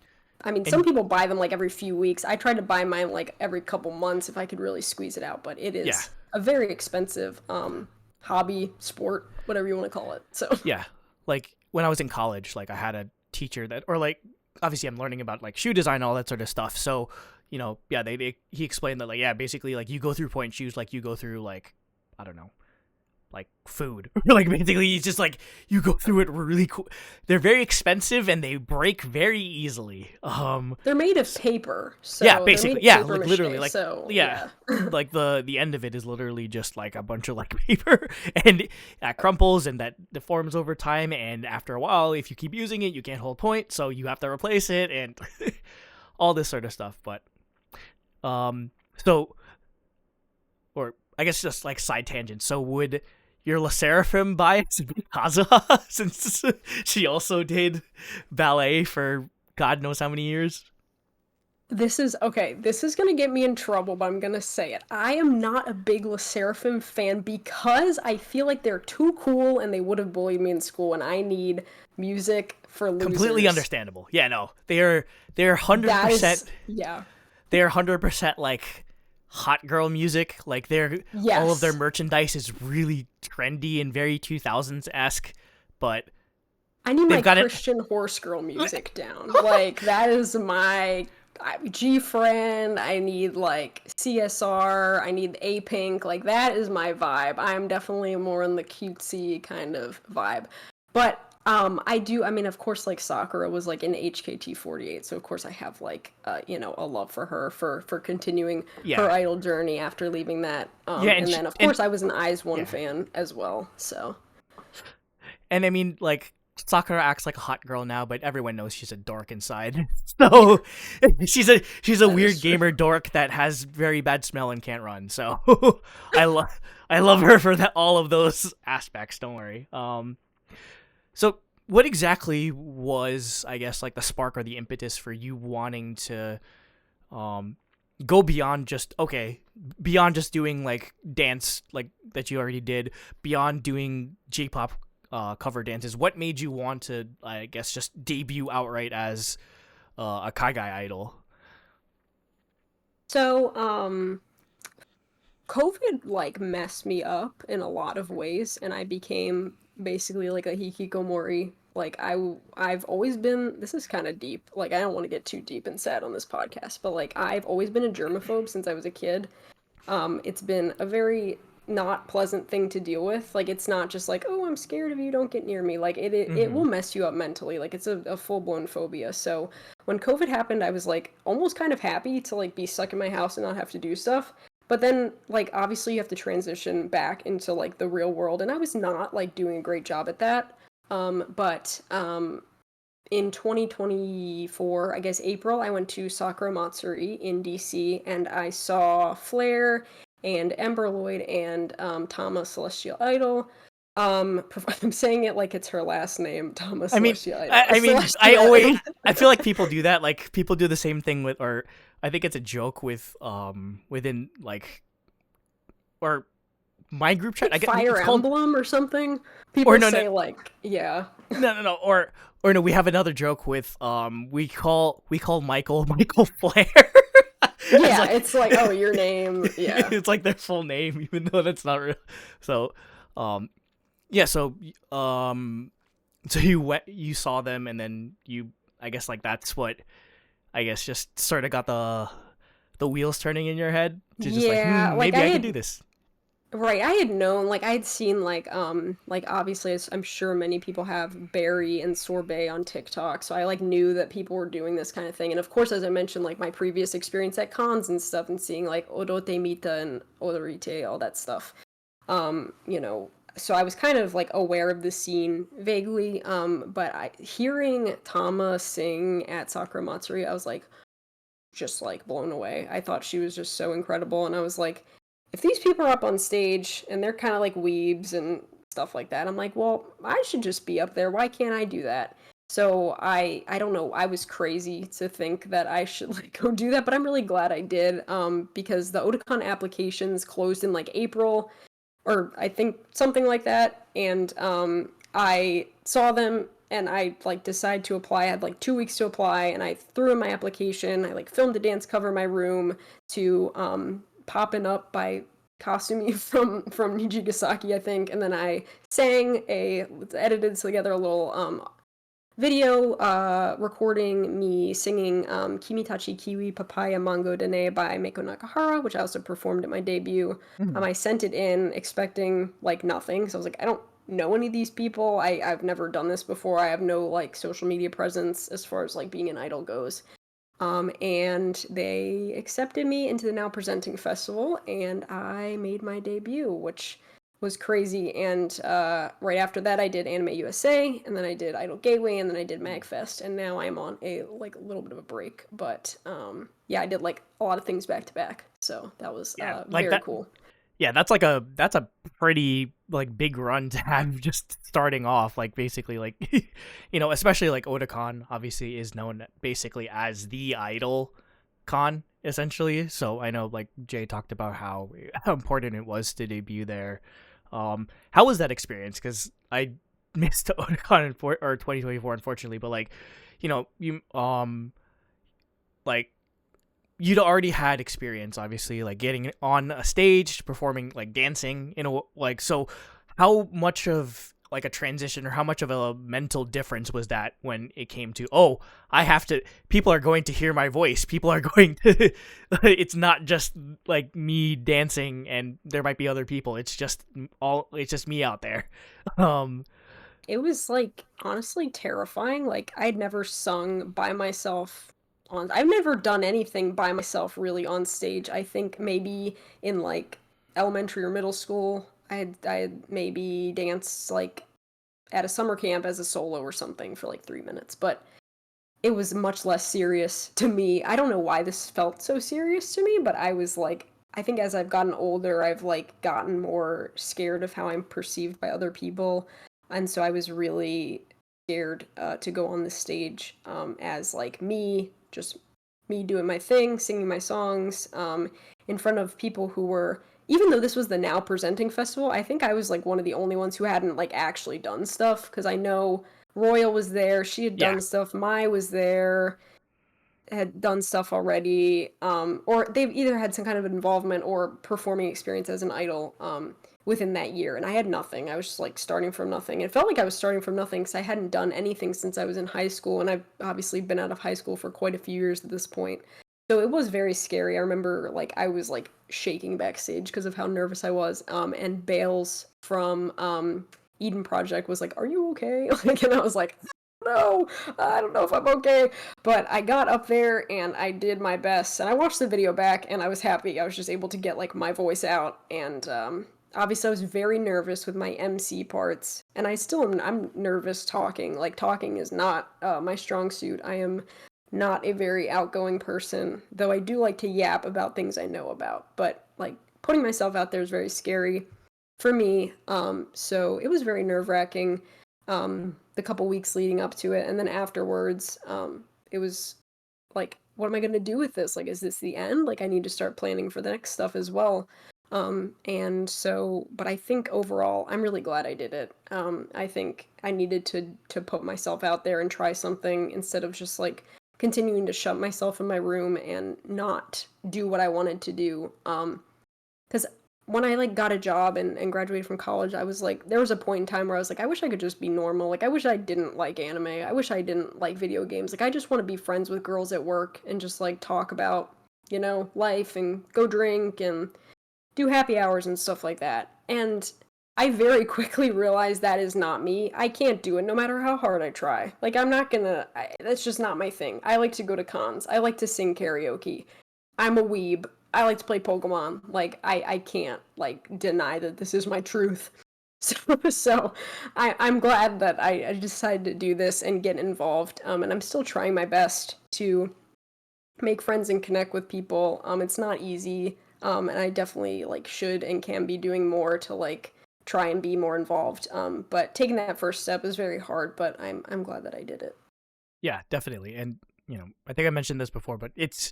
I mean, some And people buy them like every few weeks. I tried to buy mine like every couple months if I could really squeeze it out, but it yeah, is a very expensive hobby, sport, whatever you want to call it. So yeah. Like when I was in college, like I had a teacher that, or like obviously I'm learning about like shoe design, all that sort of stuff. So yeah, he explained that like yeah, basically like you go through point shoes like you go through like I don't know, like food. Like basically it's just like you go through it really cool. They're very expensive and they break very easily. they're made of paper. So Yeah, they're basically, made of yeah, paper like literally, mache, like so yeah, like the end of it is literally just like a bunch of like paper, and that crumples and that deforms over time, and after a while, if you keep using it, you can't hold point, so you have to replace it, and all this sort of stuff. But so or I guess just like side tangent. So would your La Seraphim bias be Kazuha since she also did ballet for God knows how many years? This is okay. This is gonna get me in trouble, but I'm gonna say it. I am not a big La Seraphim fan because I feel like they're too cool and they would have bullied me in school, and I need music for losers. Completely understandable. Yeah, no, they're 100%. Yeah. They're 100% like hot girl music. Like all of their Yes. merchandise is really trendy and very 2000s esque, but I need my they've got it. Christian horse girl music down. Like that is my G friend. I need like CSR. I need A Pink. Like that is my vibe. I'm definitely more in the cutesy kind of vibe. But I do. I mean, of course, like Sakura was like in HKT48, so of course I have like a love for her for continuing her Yeah, idol journey after leaving that. yeah, And then of and course I was an Eyes One yeah, fan as well. So and I mean, like, Sakura acts like a hot girl now, but everyone knows she's a dork inside. So she's a that is weird true. gamer dork that has very bad smell and can't run. So I love her for that, all of those aspects. Don't worry. So what exactly was, I guess, like the spark or the impetus for you wanting to um go beyond just beyond just doing like dance like that you already did, beyond doing J-pop cover dances? What made you want to, I guess, just debut outright as a Kaigai idol? So COVID like messed me up in a lot of ways, and I became basically like a hikikomori. Like I've always been. This is kind of deep. Like I don't want to get too deep and sad on this podcast, but like I've always been a germaphobe since I was a kid. It's been a very not pleasant thing to deal with. Like it's not just like, oh, I'm scared of you, don't get near me. Like it Mm-hmm. will mess you up mentally. Like it's a full blown phobia. So when COVID happened, I was like almost kind of happy to like be stuck in my house and not have to do stuff. But then like obviously you have to transition back into like the real world, and I was not like doing a great job at that. But in 2024, I guess April, I went to Sakura Matsuri in DC, and I saw Flare and Emberloid and Tama Celestial Idol. I'm saying it like it's her last name, Tama I mean, Celestial Idol. I Celestial Idol. always, I feel like people do that. Like people do the same thing with, or I think it's a joke with, within like, or my group chat. I Like get Fire it's called, Emblem or something. or People no, no, say like, yeah. no, or no. We have another joke with, we call Michael Michael Flair. It's Yeah, like, it's like, oh, your name. Yeah. it's like their full name, even though that's not real. So, yeah. So you saw them, and then I guess like that's what, I guess, just sort of got the wheels turning in your head to just like, Yeah, like maybe I I could do had this. right, I had known, like I had seen like obviously as I'm sure many people have Barry and Sorbet on TikTok, so I like knew that people were doing this kind of thing. And of course, as I mentioned, like my previous experience at cons and stuff and seeing like Orote Mita and Odorite, all that stuff. So I was kind of like aware of the scene vaguely, but hearing Tama sing at Sakura Matsuri, I was like just like blown away. I thought she was just so incredible, and I was like, if these people are up on stage and they're kind of like weebs and stuff like that, I'm like, well, I should just be up there. Why can't I do that? So I don't know. I was crazy to think that I should like go do that, but I'm really glad I did. Because the Otakon applications closed in like April, or I think something like that, and I saw them and I like decided to apply. I had like 2 weeks to apply, and I threw in my application. I like filmed a dance cover in my room to Poppin' Up by Kasumi from Nijigasaki, I think, and then I sang edited together a little video recording me singing Kimitachi Kiwi Papaya Mango Dene by Meiko Nakahara, which I also performed at my debut. Mhm. I sent it in expecting like nothing, so I was like, I don't know any of these people. I've never done this before. I have no like social media presence as far as like being an idol goes. And they accepted me into the Now Presenting Festival, and I made my debut, which was crazy. And right after that, I did Anime USA, and then I did Idol Gateway, and then I did MagFest, and now I'm on a like little bit of a break. But yeah, I did like a lot of things back to back, so that was Yeah, like very that. cool. Yeah, that's a pretty like big run to have just starting off. Like basically, like especially like Otakon obviously is known basically as the idol con essentially. So I know like Jay talked about how important it was to debut there. How was that experience? Because I missed Otakon or 2024 unfortunately, but like you like you'd already had experience obviously like getting on a stage performing like dancing like, so how much of like a transition or how much of a mental difference was that when it came to, oh, I have to, people are going to hear my voice, people are going to it's not just like me dancing and there might be other people, it's just me out there. um it was like honestly terrifying. Like I'd never sung by myself I've never done anything by myself really on stage. I think maybe in like elementary or middle school, I had maybe danced like at a summer camp as a solo or something for like 3 minutes, but it was much less serious to me. I don't know why this felt so serious to me, but I was like, I think as I've gotten older, I've like gotten more scared of how I'm perceived by other people. And so I was really scared to go on the stage as like just me doing my thing, singing my songs in front of people who were, even though this was the Now Presenting Festival, I think I was like one of the only ones who hadn't like actually done stuff, because I know Royal was there, she had done stuff, Mai was there, had done stuff already, or they've either had some kind of involvement or performing experience as an idol within that year, and I had nothing. I was just like starting from nothing. It felt like I was starting from nothing because I hadn't done anything since I was in high school, and I've obviously been out of high school for quite a few years at this point. So it was very scary. I remember like I was like shaking backstage because of how nervous I was, and Bales from Eden Project was like, "Are you okay?" Like, and I was like, no, I don't know if I'm okay. But I got up there and I did my best. And I watched the video back and I was happy. I was just able to get like my voice out. And obviously I was very nervous with my MC parts. And I still am, I'm nervous talking. Like talking is not my strong suit. I am not a very outgoing person, though I do like to yap about things I know about. But like putting myself out there is very scary for me. So it was very nerve-wracking. The couple weeks leading up to it, and then afterwards, it was like, what am I going to do with this? Like, is this the end? Like, I need to start planning for the next stuff as well. And so, but I think overall, I'm really glad I did it. I think I needed to put myself out there and try something instead of just like continuing to shut myself in my room and not do what I wanted to do. Because when I like got a job and graduated from college, I was like, there was a point in time where I was like, I wish I could just be normal. Like, I wish I didn't like anime. I wish I didn't like video games. Like, I just want to be friends with girls at work and just like talk about, you know, life and go drink and do happy hours and stuff like that. And I very quickly realized that is not me. I can't do it no matter how hard I try. Like, I'm not gonna, that's just not my thing. I like to go to cons. I like to sing karaoke. I'm a weeb. I like to play Pokemon. Like, I can't, like, deny that this is my truth. So I'm glad that I decided to do this and get involved. And I'm still trying my best to make friends and connect with people. It's not easy. And I definitely, like, should and can be doing more to, like, try and be more involved. But taking that first step is very hard, but I'm glad that I did it. Yeah, definitely. And, you know, I think I mentioned this before, but it's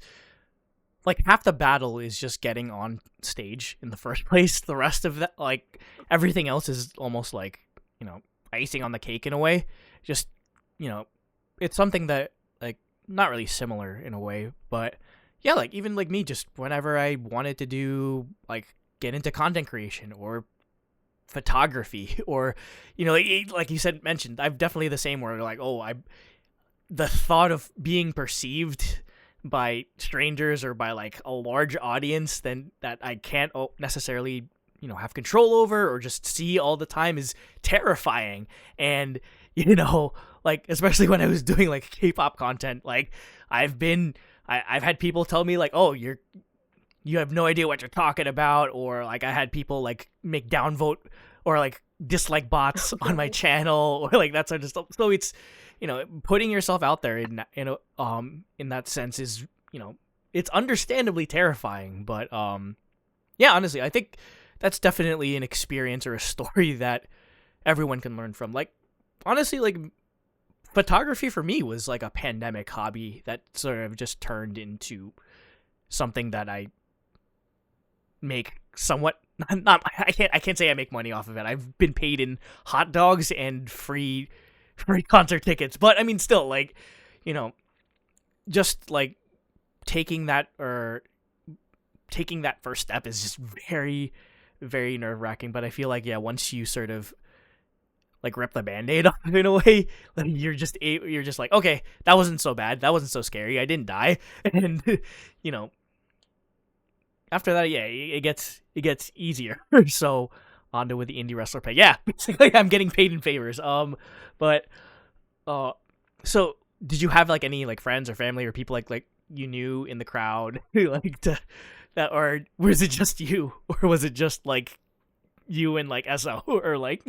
like half the battle is just getting on stage in the first place. The rest of that, like everything else is almost like, you know, icing on the cake in a way. Just, you know, it's something that like not really similar in a way, but yeah, like even like me, just whenever I wanted to do like get into content creation or photography or, you know, like you said, mentioned, I'm definitely the same where like, the thought of being perceived by strangers or by like a large audience then that I can't necessarily, you know, have control over or just see all the time is terrifying. And, you know, like, especially when I was doing like K-pop content, like I've had people tell me like, oh, you have no idea what you're talking about. Or like I had people like make downvote or like dislike bots on my channel or like that sort of stuff. So it's, you know, putting yourself out there in that sense is, you know, it's understandably terrifying. But yeah, honestly, I think that's definitely an experience or a story that everyone can learn from. Like, honestly, like photography for me was like a pandemic hobby that sort of just turned into something that I make somewhat not I can't say I make money off of it. I've been paid in hot dogs and free concert tickets, but I mean still, like, you know, just like taking that first step is just very, very nerve-wracking. But I feel like, yeah, once you sort of like rip the band-aid off in a way, like you're just like, okay, that wasn't so bad, that wasn't so scary, I didn't die. And you know, after that, yeah, it gets easier. So onto with the indie wrestler pay. Yeah, basically I'm getting paid in favors. But so did you have like any like friends or family or people like you knew in the crowd who like that, or was it just you, or was it just like you and like SO or like?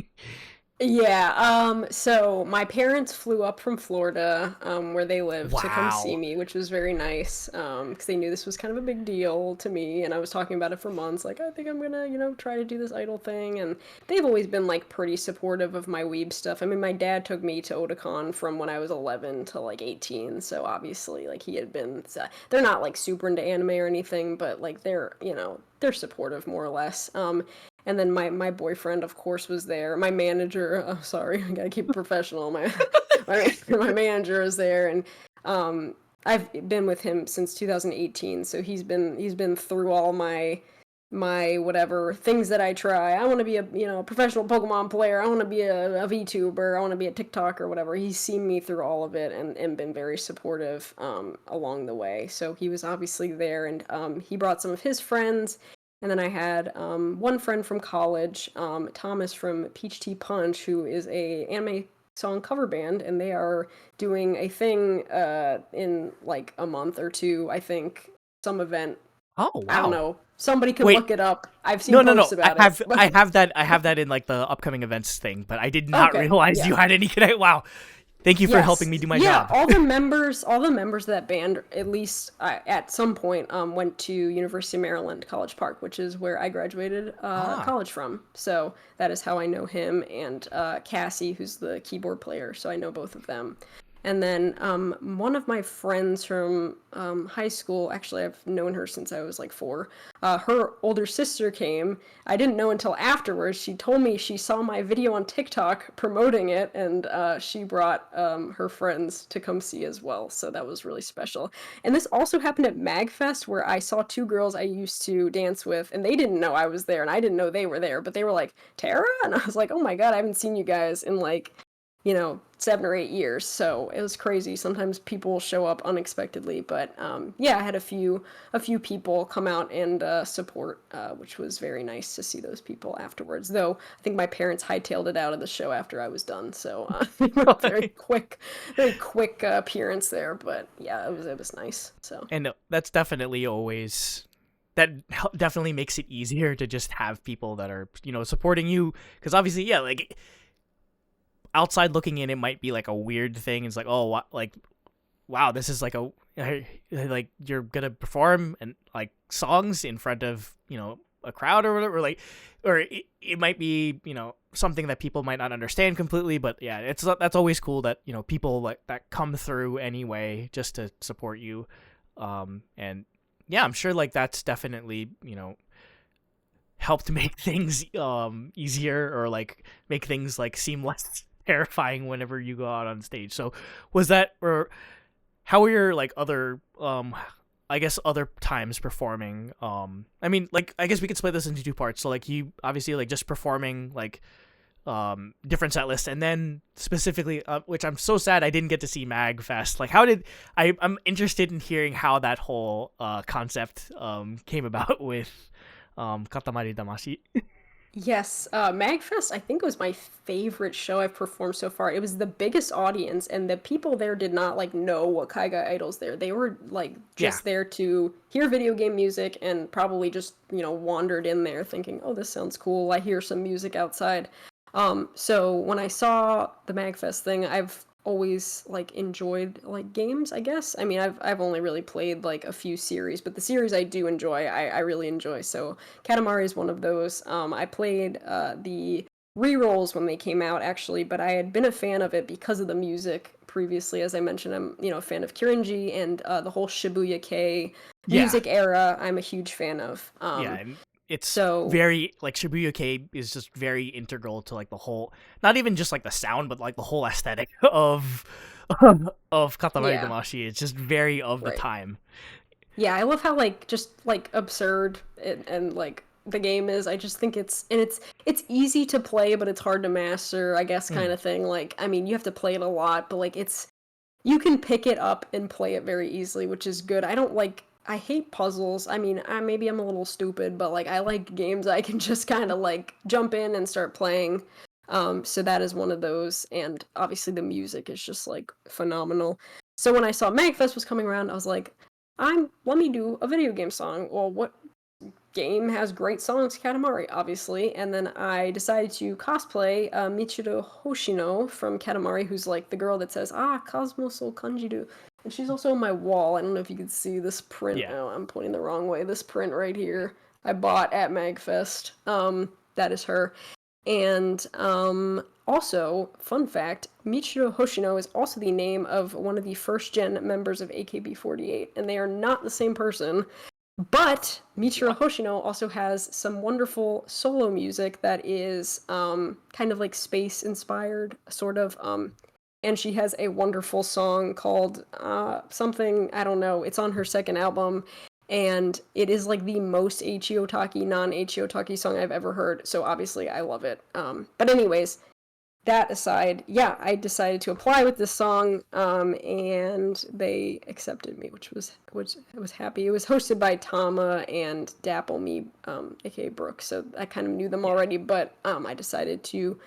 Yeah, so my parents flew up from Florida, where they live, to come see Wow. me, which was very nice, because they knew this was kind of a big deal to me, and I was talking about it for months, like, I think I'm gonna, try to do this idol thing, and they've always been, like, pretty supportive of my weeb stuff. I mean, my dad took me to Otakon from when I was 11 to, like, 18, so obviously, like, he had been, they're not, like, super into anime or anything, but, like, they're supportive, more or less. And then my boyfriend, of course, was there. My manager, oh, sorry, I gotta keep it professional. My manager is there, and I've been with him since 2018. So he's been through all my whatever things that I try. I want to be a professional Pokemon player. I want to be a VTuber. I want to be a TikToker, whatever. He's seen me through all of it and been very supportive along the way. So he was obviously there, and he brought some of his friends. And then I had one friend from college, Thomas from Peach Tea Punch, who is a anime song cover band, and they are doing a thing in like a month or two, I think, some event. Oh I don't wow. know. Somebody can Wait. look it up. I've seen No. posts about I it. but- have that in like the upcoming events thing, but I did not Okay, realize yeah. you had any connect. Wow. Thank you for Yes. helping me do my yeah, job. all the members of that band, at least at some point, went to University of Maryland, College Park, which is where I graduated college from. So that is how I know him, and Cassie, who's the keyboard player. So I know both of them. And then one of my friends from high school, actually I've known her since I was like 4, her older sister came. I didn't know until afterwards. She told me she saw my video on TikTok promoting it, and she brought her friends to come see as well. So that was really special. And this also happened at MagFest, where I saw 2 girls I used to dance with, and they didn't know I was there, and I didn't know they were there, but they were like, Tara? And I was like, oh my god, I haven't seen you guys in like 7 or 8 years. So it was crazy. Sometimes people show up unexpectedly, but yeah, I had a few people come out and support, which was very nice to see those people afterwards. Though I think my parents hightailed it out of the show after I was done, so very quick appearance there. But yeah, it was nice. So And that's definitely always definitely makes it easier to just have people that are supporting you, because obviously like outside looking in, it might be like a weird thing. It's like, oh, like, wow, this is like like you're gonna perform and like songs in front of a crowd or whatever, like, or it might be something that people might not understand completely, but yeah, that's always cool that people like that come through anyway just to support you, and yeah, I'm sure like that's definitely helped make things easier, or like make things like seem less terrifying whenever you go out on stage. So was that, or how were your like other I guess other times performing? I mean, like, I guess we could split this into 2 parts. So like you obviously like just performing like different set lists, and then specifically which I'm so sad I didn't get to see MagFest. Like, how did I'm interested in hearing how that whole concept came about with Katamari Damashi. Yes, MagFest, I think, was my favorite show I've performed so far. It was the biggest audience, and the people there did not like know what Kaigai idols there. They were like just there to hear video game music, and probably just wandered in there thinking, "Oh, this sounds cool. I hear some music outside." So when I saw the MagFest thing, I've always like enjoyed like games, I guess. I mean, I've only really played like a few series, but the series I do enjoy, I really enjoy. So Katamari is one of those. I played the re-rolls when they came out, actually, but I had been a fan of it because of the music previously. As I mentioned, I'm a fan of Kirinji, and the whole Shibuya K music era I'm a huge fan of. And it's so very like Shibuya K is just very integral to like the whole, not even just like the sound, but like the whole aesthetic of Katamari Damashi. It's just very of the time. Yeah, I love how like just like absurd and like the game is. I just think it's easy to play, but it's hard to master, I guess, kind of thing. Like, I mean, you have to play it a lot, but like you can pick it up and play it very easily, which is good. I don't like I hate puzzles. I mean, maybe I'm a little stupid, but like I like games I can just kind of like jump in and start playing. So that is one of those, and obviously the music is just like phenomenal. So when I saw Magfest was coming around, I was like, let me do a video game song. Well, what game has great songs? Katamari, obviously. And then I decided to cosplay Michiru Hoshino from Katamari, who's like the girl that says, Cosmos o Kanjiru. And she's also on my wall. I don't know if you can see this print. Yeah. Oh, I'm pointing the wrong way. This print right here I bought at Magfest. That is her. And also, fun fact, Michiru Hoshino is also the name of one of the first-gen members of AKB48, and they are not the same person. But Michiru Hoshino also has some wonderful solo music that is kind of like space-inspired, sort of. And she has a wonderful song called something, I don't know, it's on her second album. And it is like the most Ichiotaki, non-Ichiotaki song I've ever heard. So obviously I love it. But anyways, that aside, yeah, I decided to apply with this song, and they accepted me, which I was happy. It was hosted by Tama and Dapple aka Brooke, so I kind of knew them already, but I decided to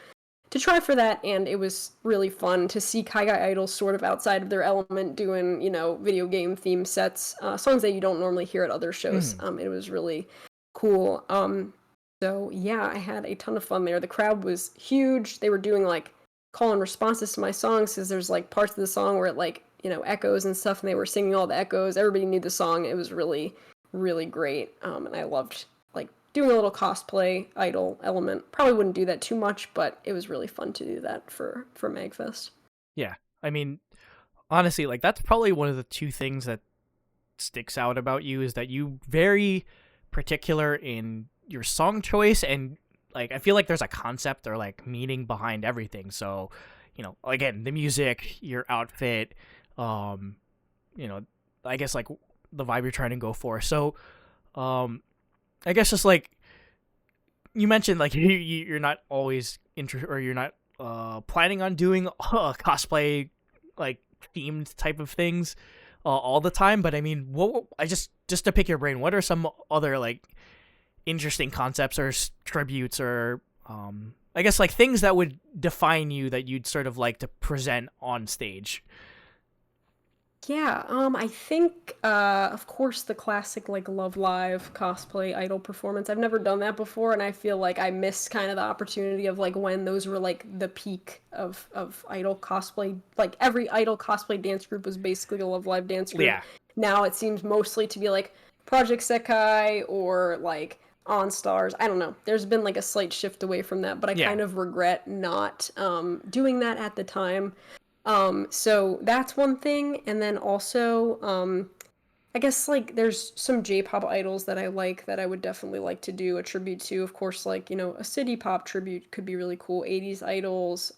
try for that, and it was really fun to see Kaigai idols sort of outside of their element doing, video game theme sets, songs that you don't normally hear at other shows. It was really cool. So yeah, I had a ton of fun there. The crowd was huge. They were doing like call and responses to my songs, because there's like parts of the song where it like, echoes and stuff, and they were singing all the echoes. Everybody knew the song. It was really, really great. And I loved like doing a little cosplay idol element. Probably wouldn't do that too much, but it was really fun to do that for Magfest. Yeah, I mean, honestly, like that's probably one of the two things that sticks out about you, is that you very particular in your song choice, and like I feel like there's a concept or like meaning behind everything. So, again, the music, your outfit, I guess like the vibe you're trying to go for. So, I guess just like you mentioned, like you're not always or you're not planning on doing cosplay like themed type of things all the time. But I mean, just to pick your brain, what are some other like interesting concepts or tributes or I guess like things that would define you that you'd sort of like to present on stage? Yeah, I think, of course, the classic, like, Love Live cosplay idol performance. I've never done that before, and I feel like I missed kind of the opportunity of, like, when those were, like, the peak of idol cosplay. Like, every idol cosplay dance group was basically a Love Live dance group. Yeah. Now it seems mostly to be, like, Project Sekai or, like, On Stars. I don't know. There's been, like, a slight shift away from that, but I kind of regret not doing that at the time. So that's one thing, and then also, I guess, like, there's some J-pop idols that I like that I would definitely like to do a tribute to. Of course, like, a city pop tribute could be really cool, 80s idols,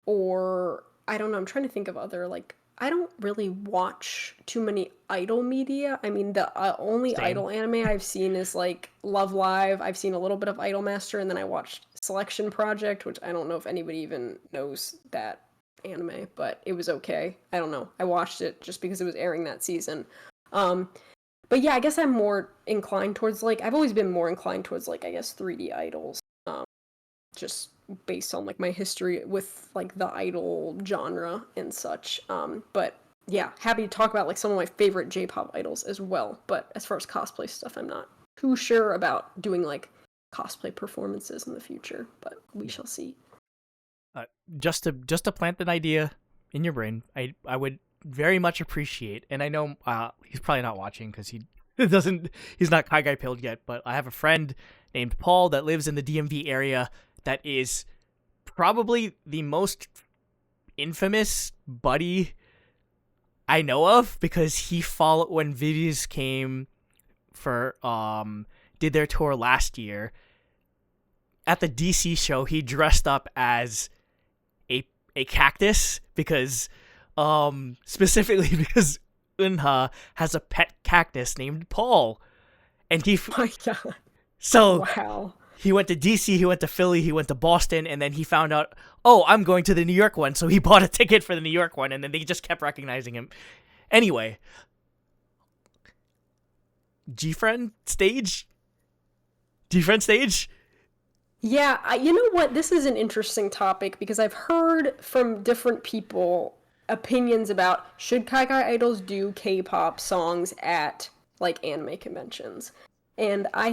or, I don't know, I'm trying to think of other, like, I don't really watch too many idol media. I mean, the only Same. idol anime I've seen is, like, Love Live. I've seen a little bit of Idolmaster, and then I watched Selection Project, which I don't know if anybody even knows that anime, but it was okay. I don't know. I watched it just because it was airing that season. But yeah, I guess I'm more inclined towards, like, I've always been more inclined towards, like, I guess 3D idols. Just based on, like, my history with, like, the idol genre and such. But yeah, happy to talk about, like, some of my favorite J-pop idols as well. But as far as cosplay stuff, I'm not too sure about doing, like, cosplay performances in the future, but we shall see. Just to plant an idea in your brain, I would very much appreciate, and I know he's probably not watching because he's not Kai Guy pilled yet, but I have a friend named Paul that lives in the DMV area that is probably the most infamous buddy I know of, because he followed when Vivi's came for did their tour last year. At the DC show, he dressed up as a cactus because specifically because Eunha has a pet cactus named Paul, and Oh my god. so Wow. he went to DC, he went to Philly, he went to Boston, and then he found out, oh, I'm going to the New York one, so he bought a ticket for the New York one, and then they just kept recognizing him. Anyway, G-Friend stage? G-Friend stage? Yeah, you know what? This is an interesting topic because I've heard from different people opinions about should Kai Kai idols do K-pop songs at like anime conventions. And I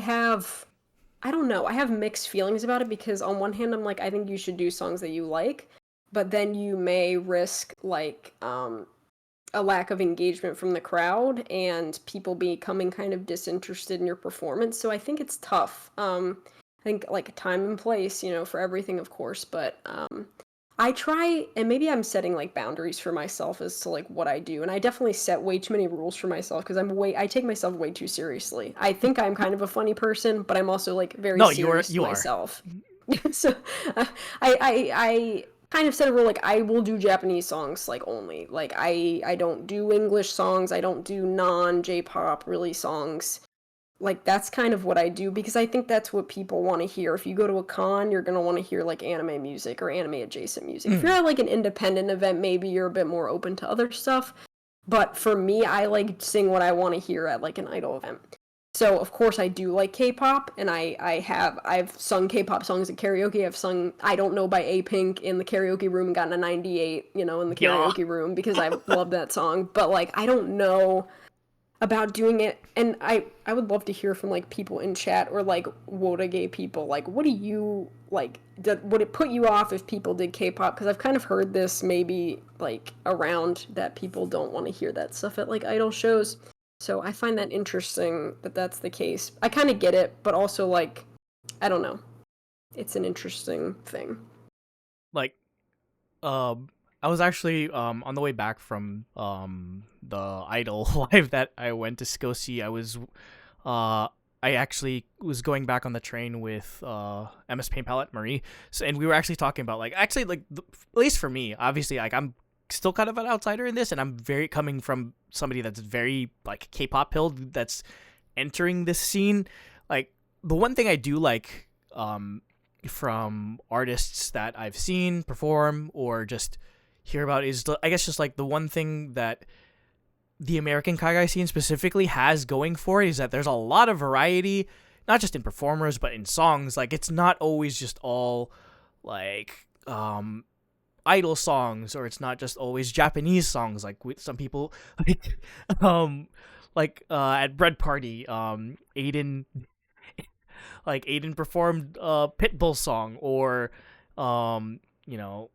don't know, I have mixed feelings about it because on one hand I'm like I think you should do songs that you like, but then you may risk like a lack of engagement from the crowd and people becoming kind of disinterested in your performance. So I think it's tough. I think like time and place, you know, for everything, of course. But I try, and maybe I'm setting like boundaries for myself as to like what I do. And I definitely set way too many rules for myself because I take myself way too seriously. I think I'm kind of a funny person, but I'm also like very serious to myself. So I kind of set a rule like I will do Japanese songs like only. Like I don't do English songs. I don't do non J-pop really songs. Like that's kind of what I do because I think that's what people want to hear. If you go to a con, you're going to want to hear like anime music or anime adjacent music. If you're at like an independent event, maybe you're a bit more open to other stuff. But for me, I like sing what I want to hear at like an idol event. So of course I do like K-pop, and I've sung K-pop songs at karaoke. I've sung I Don't Know by A-Pink in the karaoke room and gotten a 98, you know, in the karaoke room because I love that song. But like I don't know about doing it, and I would love to hear from like people in chat or like Woda people. Like, what do you like? Would it put you off if people did K-pop? Because I've kind of heard this maybe like around that people don't want to hear that stuff at like idol shows. So I find that interesting that that's the case. I kind of get it, but also like I don't know. It's an interesting thing. Like, I was actually on the way back from the Idol live that I went to go see. I actually was going back on the train with MS Paint Palette Marie, and we were actually talking about like at least for me, obviously like I'm still kind of an outsider in this, and I'm very coming from somebody that's very like K-pop pilled that's entering this scene. Like the one thing I do like from artists that I've seen perform or just hear about is I guess just like the one thing that the American Kai scene specifically has going for it is that there's a lot of variety, not just in performers but in songs. Like it's not always just all like idol songs, or it's not just always Japanese songs like with some people like at Bread Party Aiden performed a Pitbull song, or you know,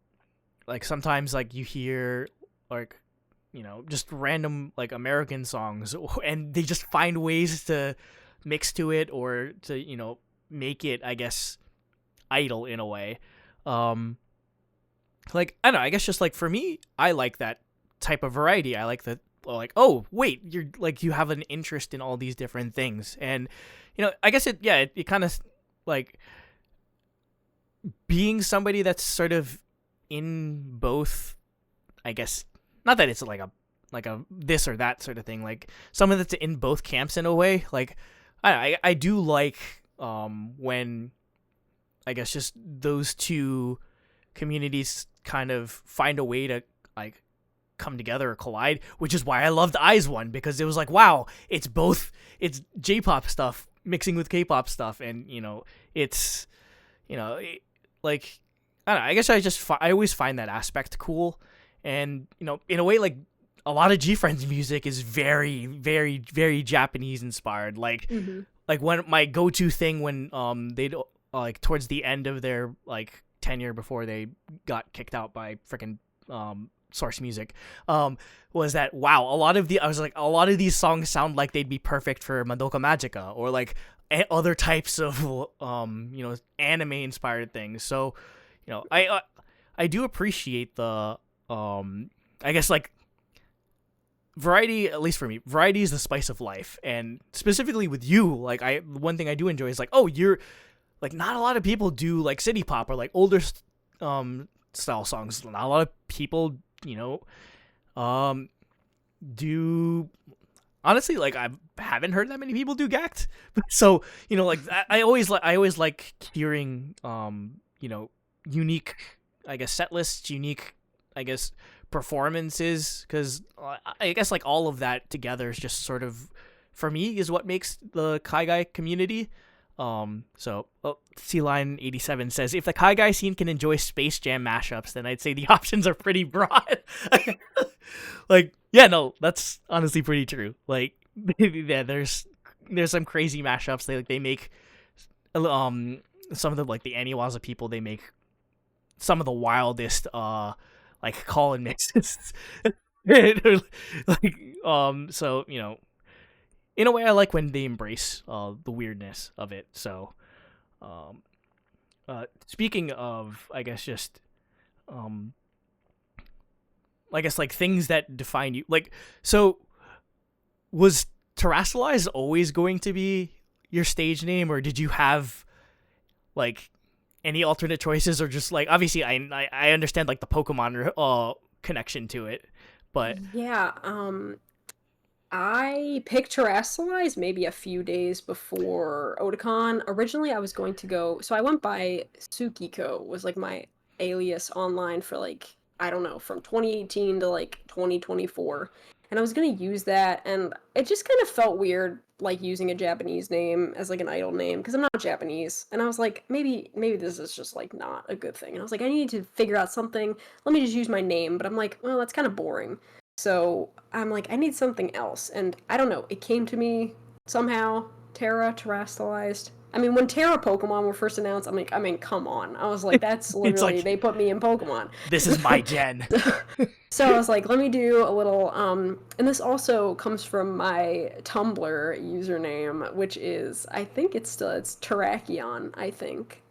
like sometimes like you hear like, you know, just random like American songs and they just find ways to mix to it or to, you know, make it, I guess, idol in a way. Like I don't know, I guess just like for me, I like that type of variety. I like that, like, oh wait, you're like you have an interest in all these different things. And you know, I guess it kind of like being somebody that's sort of in both, I guess, not that it's like a this or that sort of thing, like someone that's in both camps in a way. Like I do like when I guess just those two communities kind of find a way to like come together or collide, which is why I loved IDOLEYEZ one, because it was like, wow, it's J-pop stuff mixing with K-pop stuff, and you know, it's, you know, like I don't know, I guess I always find that aspect cool. And you know, in a way, like a lot of G-Friends music is very, very, very Japanese inspired. Like like one my go-to thing when they'd like towards the end of their like tenure before they got kicked out by freaking Source Music, was that, wow, a lot of these songs sound like they'd be perfect for Madoka Magica or like other types of you know, anime inspired things. So you know, I do appreciate the I guess like variety. At least for me, variety is the spice of life. And specifically with you, like one thing I do enjoy is like, oh, you're like, not a lot of people do like city pop or like older style songs. Not a lot of people, you know, do, honestly, like I haven't heard that many people do Gact. So you know, like I always like hearing you know, unique, I guess, set lists, unique, I guess, performances, because I guess like all of that together is just sort of for me is what makes the Kai Guy community. C-Line87 says, if the Kai Guy scene can enjoy Space Jam mashups, then I'd say the options are pretty broad. Like, yeah, no, that's honestly pretty true. Like, yeah, there's some crazy mashups. They make some of the like the Aniwaza people, they make some of the wildest like call and mixes. Like so, you know, in a way I like when they embrace the weirdness of it. So speaking of, I guess, just I guess like things that define you, like, so was Tarastallized always going to be your stage name, or did you have like any alternate choices, or just like, obviously I understand like the Pokemon connection to it, but Yeah, I picked Tarastallized maybe a few days before Otakon. Originally, I was going to go, so I went by Tsukiko, was like my alias online for like, I don't know, from 2018 to like 2024. And I was gonna use that, and it just kind of felt weird, like using a Japanese name as like an idol name, because I'm not Japanese. And I was like, maybe this is just like not a good thing. And I was like, I need to figure out something. Let me just use my name. But I'm like, well, that's kind of boring. So I'm like, I need something else. And I don't know, it came to me somehow. Terastallized. I mean, when Terra Pokemon were first announced, I'm like, I mean, come on. I was like, that's literally, like, they put me in Pokemon. this is my gen. So I was like, let me do a little, and this also comes from my Tumblr username, which is, I think it's Terrakion, I think,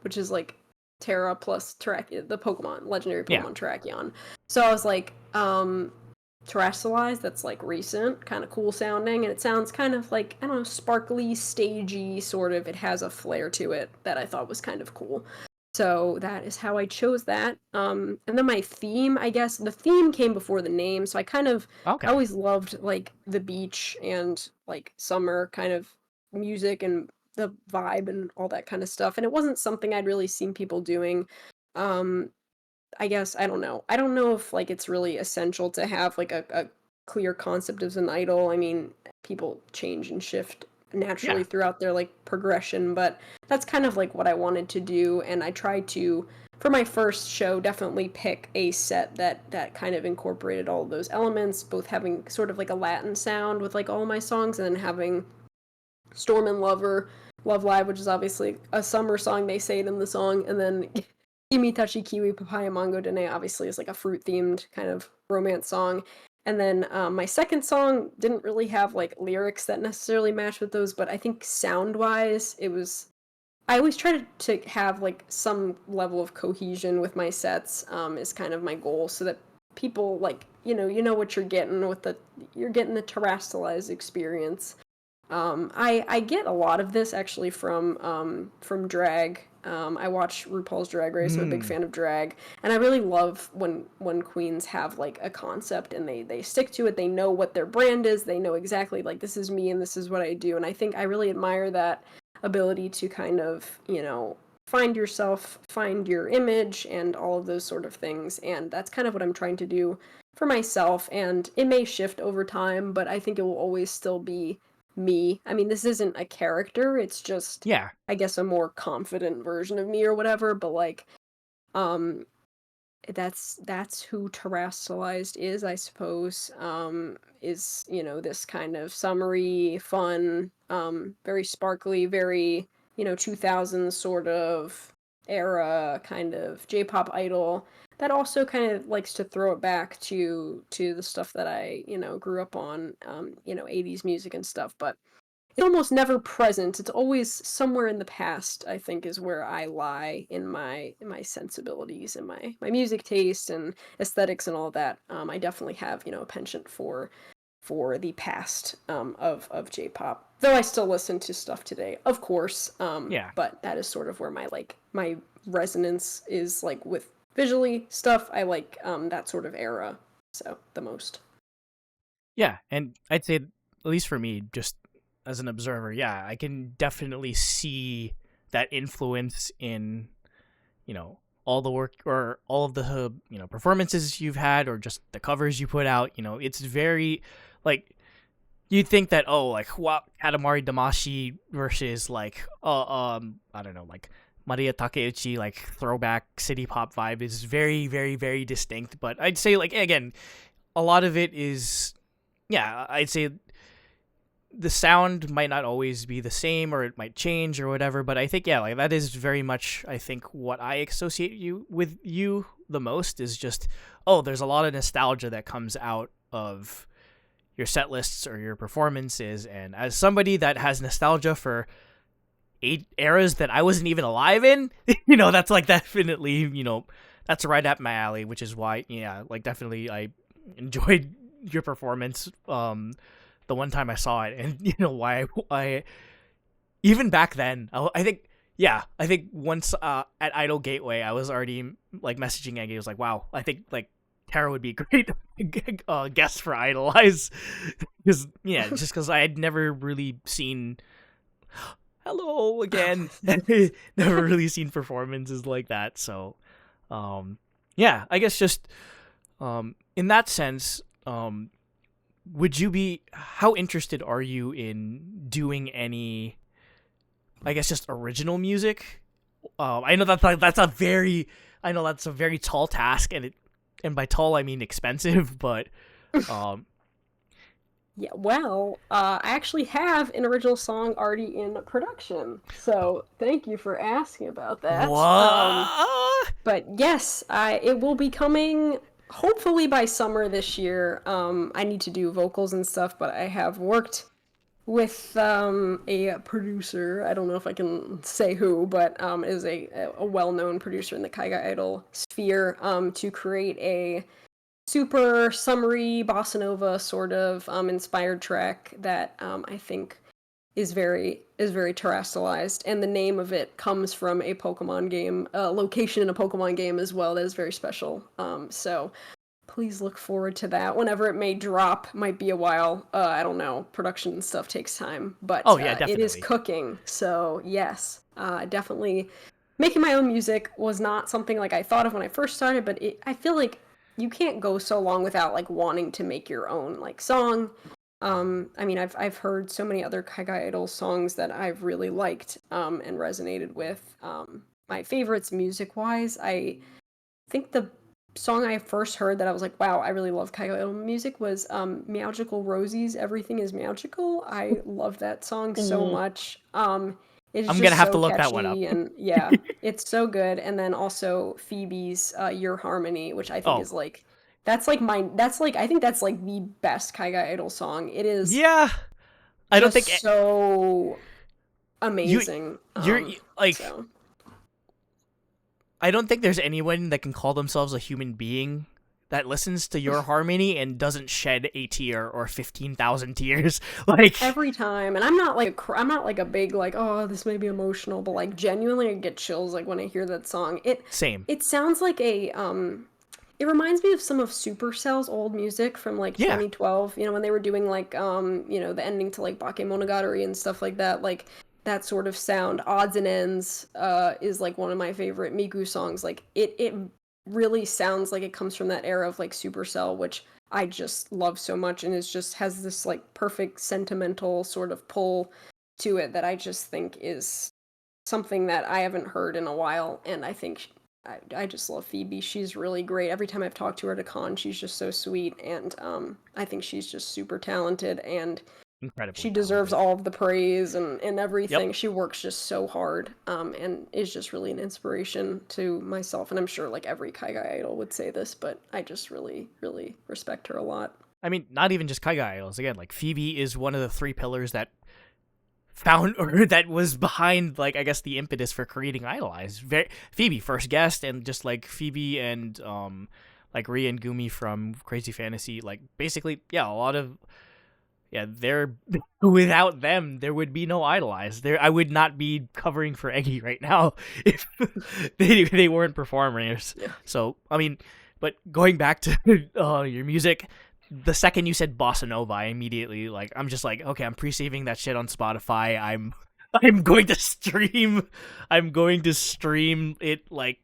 which is like Terra plus Terrakion, the Pokemon, legendary Pokemon Terrakion. So I was like, Tarastallized, that's like recent, kind of cool sounding, and it sounds kind of like, I don't know, sparkly, stagey, sort of. It has a flair to it that I thought was kind of cool. So that is how I chose that. And then my theme, I guess, the theme came before the name, so I kind of, I always loved like the beach and like summer kind of music and the vibe and all that kind of stuff, and it wasn't something I'd really seen people doing. I guess, I don't know. I don't know if like it's really essential to have like a clear concept as an idol. I mean, people change and shift naturally throughout their like progression, but that's kind of like what I wanted to do, and I tried to, for my first show, definitely pick a set that kind of incorporated all of those elements, both having sort of like a Latin sound with like all my songs, and then having Storm and Love Live, which is obviously a summer song, they say it in the song, and then Kimitachi Kiwi Papaya Mango Dene obviously is like a fruit-themed kind of romance song. And then my second song didn't really have like lyrics that necessarily match with those, but I think sound-wise, it was... I always try to have like some level of cohesion with my sets, is kind of my goal, so that people like, you know what you're getting with you're getting the Tarastallized experience. I get a lot of this actually from drag. I watch RuPaul's Drag Race. I'm a big fan of drag, and I really love when queens have like a concept and they stick to it. They know what their brand is. They know exactly like, this is me and this is what I do. And I think I really admire that ability to kind of, find yourself, find your image, and all of those sort of things. And that's kind of what I'm trying to do for myself. And it may shift over time, but I think it will always still be me. I mean, this isn't a character, it's just, I guess, a more confident version of me or whatever, but like, that's who Tarastallized is, I suppose. Is, this kind of summery, fun, very sparkly, very, 2000s sort of era kind of J-pop idol that also kind of likes to throw it back to the stuff that I, grew up on, 80s music and stuff, but it's almost never present. It's always somewhere in the past, I think, is where I lie in my sensibilities and my music taste and aesthetics and all that. I definitely have, a penchant for the past of J-pop. Though I still listen to stuff today, of course. But that is sort of where my resonance is, like, with visually stuff. I like that sort of era, so the most. Yeah, and I'd say, at least for me, just as an observer, I can definitely see that influence in, all the work or all of the, performances you've had, or just the covers you put out. It's very, like, you'd think that, oh, like, wow, Katamari Damacy versus like I don't know, like Maria Takeuchi, like throwback city pop vibe is very, very, very distinct. But I'd say, like, again, a lot of it is, yeah, I'd say the sound might not always be the same, or it might change or whatever. But I think, yeah, like that is very much, I think, what I associate you with you the most is just, oh, there's a lot of nostalgia that comes out of your set lists or your performances. And as somebody that has nostalgia for 8 eras that I wasn't even alive in, that's like definitely, that's right up my alley, which is why, yeah, like definitely I enjoyed your performance the one time I saw it. And why I even back then, I think once at Idol Gateway, I was already like messaging Aggie. I was like, wow, I think like Tara would be a great guest for Idolize, because I had never really seen. Hello again. Never really seen performances like that. So, I guess just in that sense, would you be? How interested are you in doing any? I guess just original music. I know that's a very tall task, and by tall I mean expensive, but Yeah, well, I actually have an original song already in production, so thank you for asking about that. what? But yes, it will be coming hopefully by summer this year. I need to do vocals and stuff, but I have worked with a producer. I don't know if I can say who, but is a well-known producer in the Kaiga Idol sphere to create a super summery bossa nova sort of inspired track that I think is very Tarastallized, and the name of it comes from a Pokemon game, location in a Pokemon game as well that is very special. So please look forward to that whenever it may drop. Might be a while. I don't know. Production and stuff takes time, but Definitely. it is cooking. So yes, definitely making my own music was not something like I thought of when I first started, but I feel like you can't go so long without like wanting to make your own like song. I mean, I've heard so many other Kaiga Idol songs that I've really liked and resonated with. My favorites music wise, I think the song I first heard that I was like, wow, I really love Kaiga Idol music was Meowgical Rosie's Everything is Magical. I love that song so much. It's I'm just gonna have so to look that one up. And yeah, it's so good. And then also Phoebe's Your Harmony, which I think is like I think that's like the best Kaiga Idol song. It is I don't think so amazing. You're like so. I don't think there's anyone that can call themselves a human being that listens to Your Harmony and doesn't shed a tear or 15,000 tears like every time. And I'm not like a big like, oh, this may be emotional, but like genuinely I get chills like when I hear that song. Same. It sounds like a it reminds me of some of Supercell's old music from like 2012, when they were doing like the ending to like Bakemonogatari and stuff like that, like that sort of sound. Odds and Ends is like one of my favorite Miku songs. Like it really sounds like it comes from that era of like Supercell, which I just love so much, and it just has this like perfect sentimental sort of pull to it that I just think is something that I haven't heard in a while. And I think I just love Phoebe. She's really great. Every time I've talked to her at a con, she's just so sweet, and I think she's just super talented, and incredibly she deserves talented. all of the praise and everything. Yep. She works just so hard, and is just really an inspiration to myself, and I'm sure like every Kaiga Idol would say this, but I just really, really respect her a lot. I mean, not even just Kaiga Idols. Again, like Phoebe is one of the 3 pillars that found or that was behind like I guess the impetus for creating Idolize. Phoebe first guest, and just like Phoebe and like Ria and Gumi from Crazy Fantasy, like basically a lot of they're without them there would be no Idolize. I would not be covering for Eggy right now if they weren't performers. Yeah. So I mean, but going back to your music, the second you said bossa nova, I immediately like I'm just like, okay, I'm pre-saving that shit on Spotify. I'm going to stream it like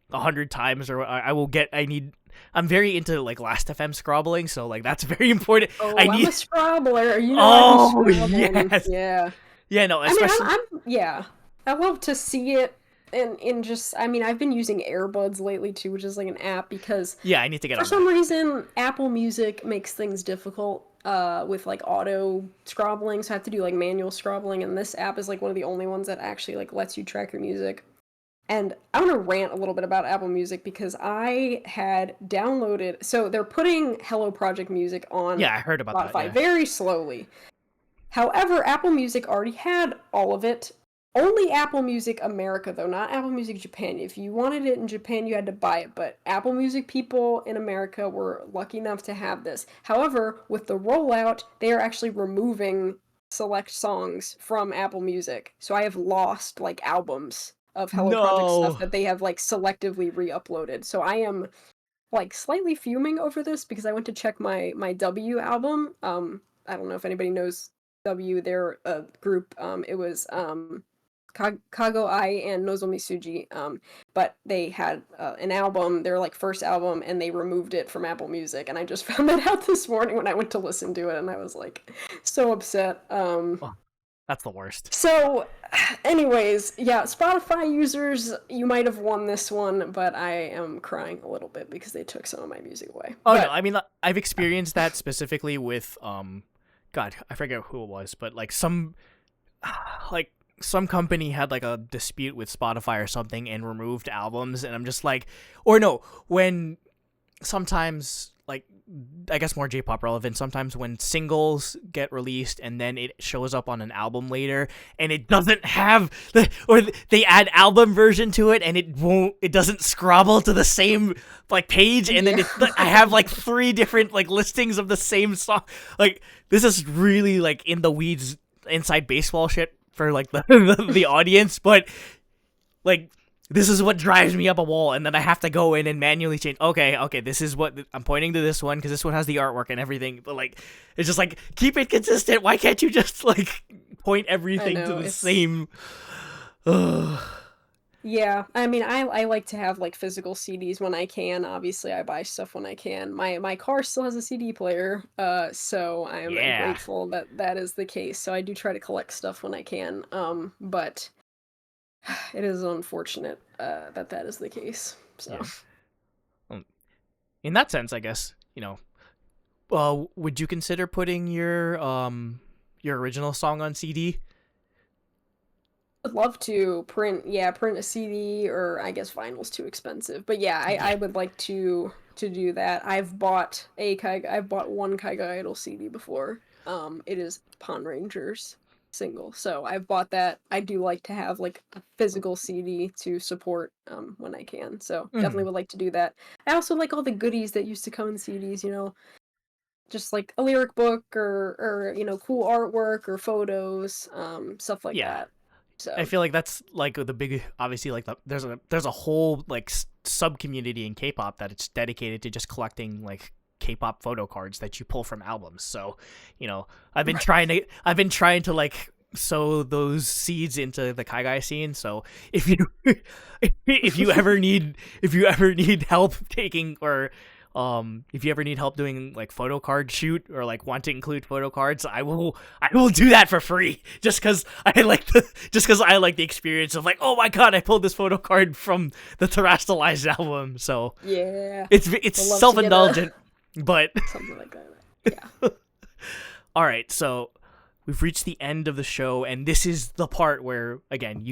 100 times, or I need I'm very into like Last FM scrobbling, so like that's very important. Oh, I I'm need a scrobbler. You know, Oh, I be scrobbling. yes. Yeah. Yeah, no, I mean, especially yeah. I love to see it in just, I mean, I've been using Airbuds lately too, which is like an app because yeah, I need to get for on some that. reason Apple Music makes things difficult with like auto scrobbling, so I have to do like manual scrobbling, and this app is like one of the only ones that actually like lets you track your music. And I want to rant a little bit about Apple Music because I had downloaded, so they're putting Hello Project music on Yeah, I heard about that. Spotify Yeah. very slowly. However, Apple Music already had all of it. Only Apple Music America, though, not Apple Music Japan. If you wanted it in Japan, you had to buy it, but Apple Music people in America were lucky enough to have this. However, with the rollout, they are actually removing select songs from Apple Music. So I have lost, like, albums of Hello Project stuff No. that they have, like, selectively re-uploaded. So I am, like, slightly fuming over this because I went to check my W album. I don't know if anybody knows W, they're a group. It was Kago Ai and Nozomi Suji. But they had an album, their like first album, and they removed it from Apple Music. And I just found that out this morning when I went to listen to it, and I was like so upset. Oh, that's the worst. So, anyways, yeah, Spotify users, you might have won this one, but I am crying a little bit because they took some of my music away. Oh But no, I mean I've experienced that specifically with God, I forget who it was, but like some like some company had like a dispute with Spotify or something and removed albums, and I'm just like, or no, when sometimes like I guess more J-pop relevant, sometimes when singles get released and then it shows up on an album later and it doesn't have or they add album version to it and it doesn't scrabble to the same like page, and then I have like 3 different like listings of the same song. Like this is really like in the weeds inside baseball shit for like the audience, but like this is what drives me up a wall, and then I have to go in and manually change. Okay, this is what I'm pointing to, this one because this one has the artwork and everything. But like, it's just like keep it consistent. Why can't you just like point everything to the same? Yeah, I mean, I like to have like physical CDs when I can. Obviously, I buy stuff when I can. My car still has a CD player, so I am Yeah. grateful that that is the case. So I do try to collect stuff when I can. But it is unfortunate that that is the case. So Yeah. In that sense, I guess would you consider putting your original song on CD? I'd love to print a CD, or I guess vinyl's too expensive. But yeah, I would like to do that. I've bought one Kaiga Idol CD before. It is Pawn Rangers single. So I've bought that. I do like to have like a physical CD to support when I can. So definitely would like to do that. I also like all the goodies that used to come in CDs, just like a lyric book or cool artwork or photos, stuff like that. So I feel like that's like the big, obviously, like there's a whole like sub community in K-pop that it's dedicated to just collecting like K-pop photo cards that you pull from albums. So, I've been trying to like sow those seeds into the Kaigai scene. So if you ever need help taking, or if you ever need help doing like photo card shoot or like want to include photo cards, I will do that for free just because I like the experience of like, oh my god, I pulled this photo card from the Tarastallized album. So yeah, it's self-indulgent, but something like that. Yeah. All right, so we've reached the end of the show, and this is the part where again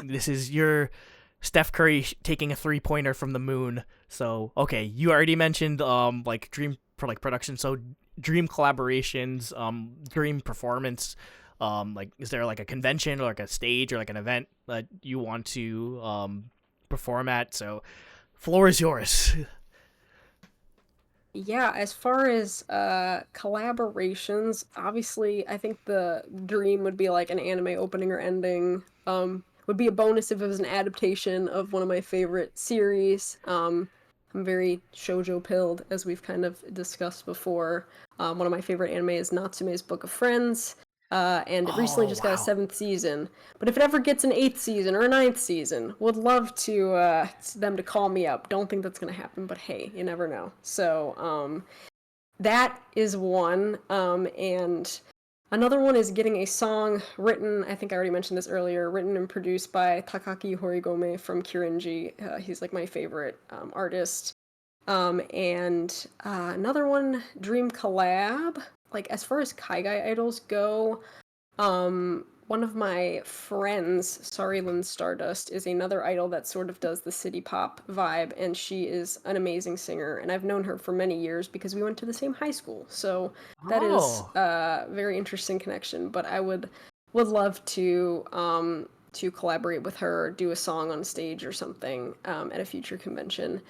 this is your Steph Curry taking a 3-pointer from the moon. So, okay, you already mentioned like dream for like production. So, dream collaborations, dream performance. Like, is there like a convention or like a stage or like an event that you want to perform at? So, floor is yours. Yeah, as far as collaborations, obviously I think the dream would be like an anime opening or ending. Would be a bonus if it was an adaptation of one of my favorite series. I'm very shoujo pilled, as we've kind of discussed before. One of my favorite anime is Natsume's Book of Friends. And it recently just got a wow. 7th season. But if it ever gets an 8th season or a 9th season, would love to them to call me up. Don't think that's gonna happen, but hey, you never know. So that is one. And another one is getting a song written, I think I already mentioned this earlier, written and produced by Takaki Horigome from Kirinji. He's like my favorite artist. And another one, Dream Collab. Like, as far as Kaigai idols go, one of my friends, Sorry Lynn Stardust, is another idol that sort of does the city pop vibe, and she is an amazing singer, and I've known her for many years because we went to the same high school, so that is a very interesting connection, but I would love to collaborate with her, do a song on stage or something, at a future convention.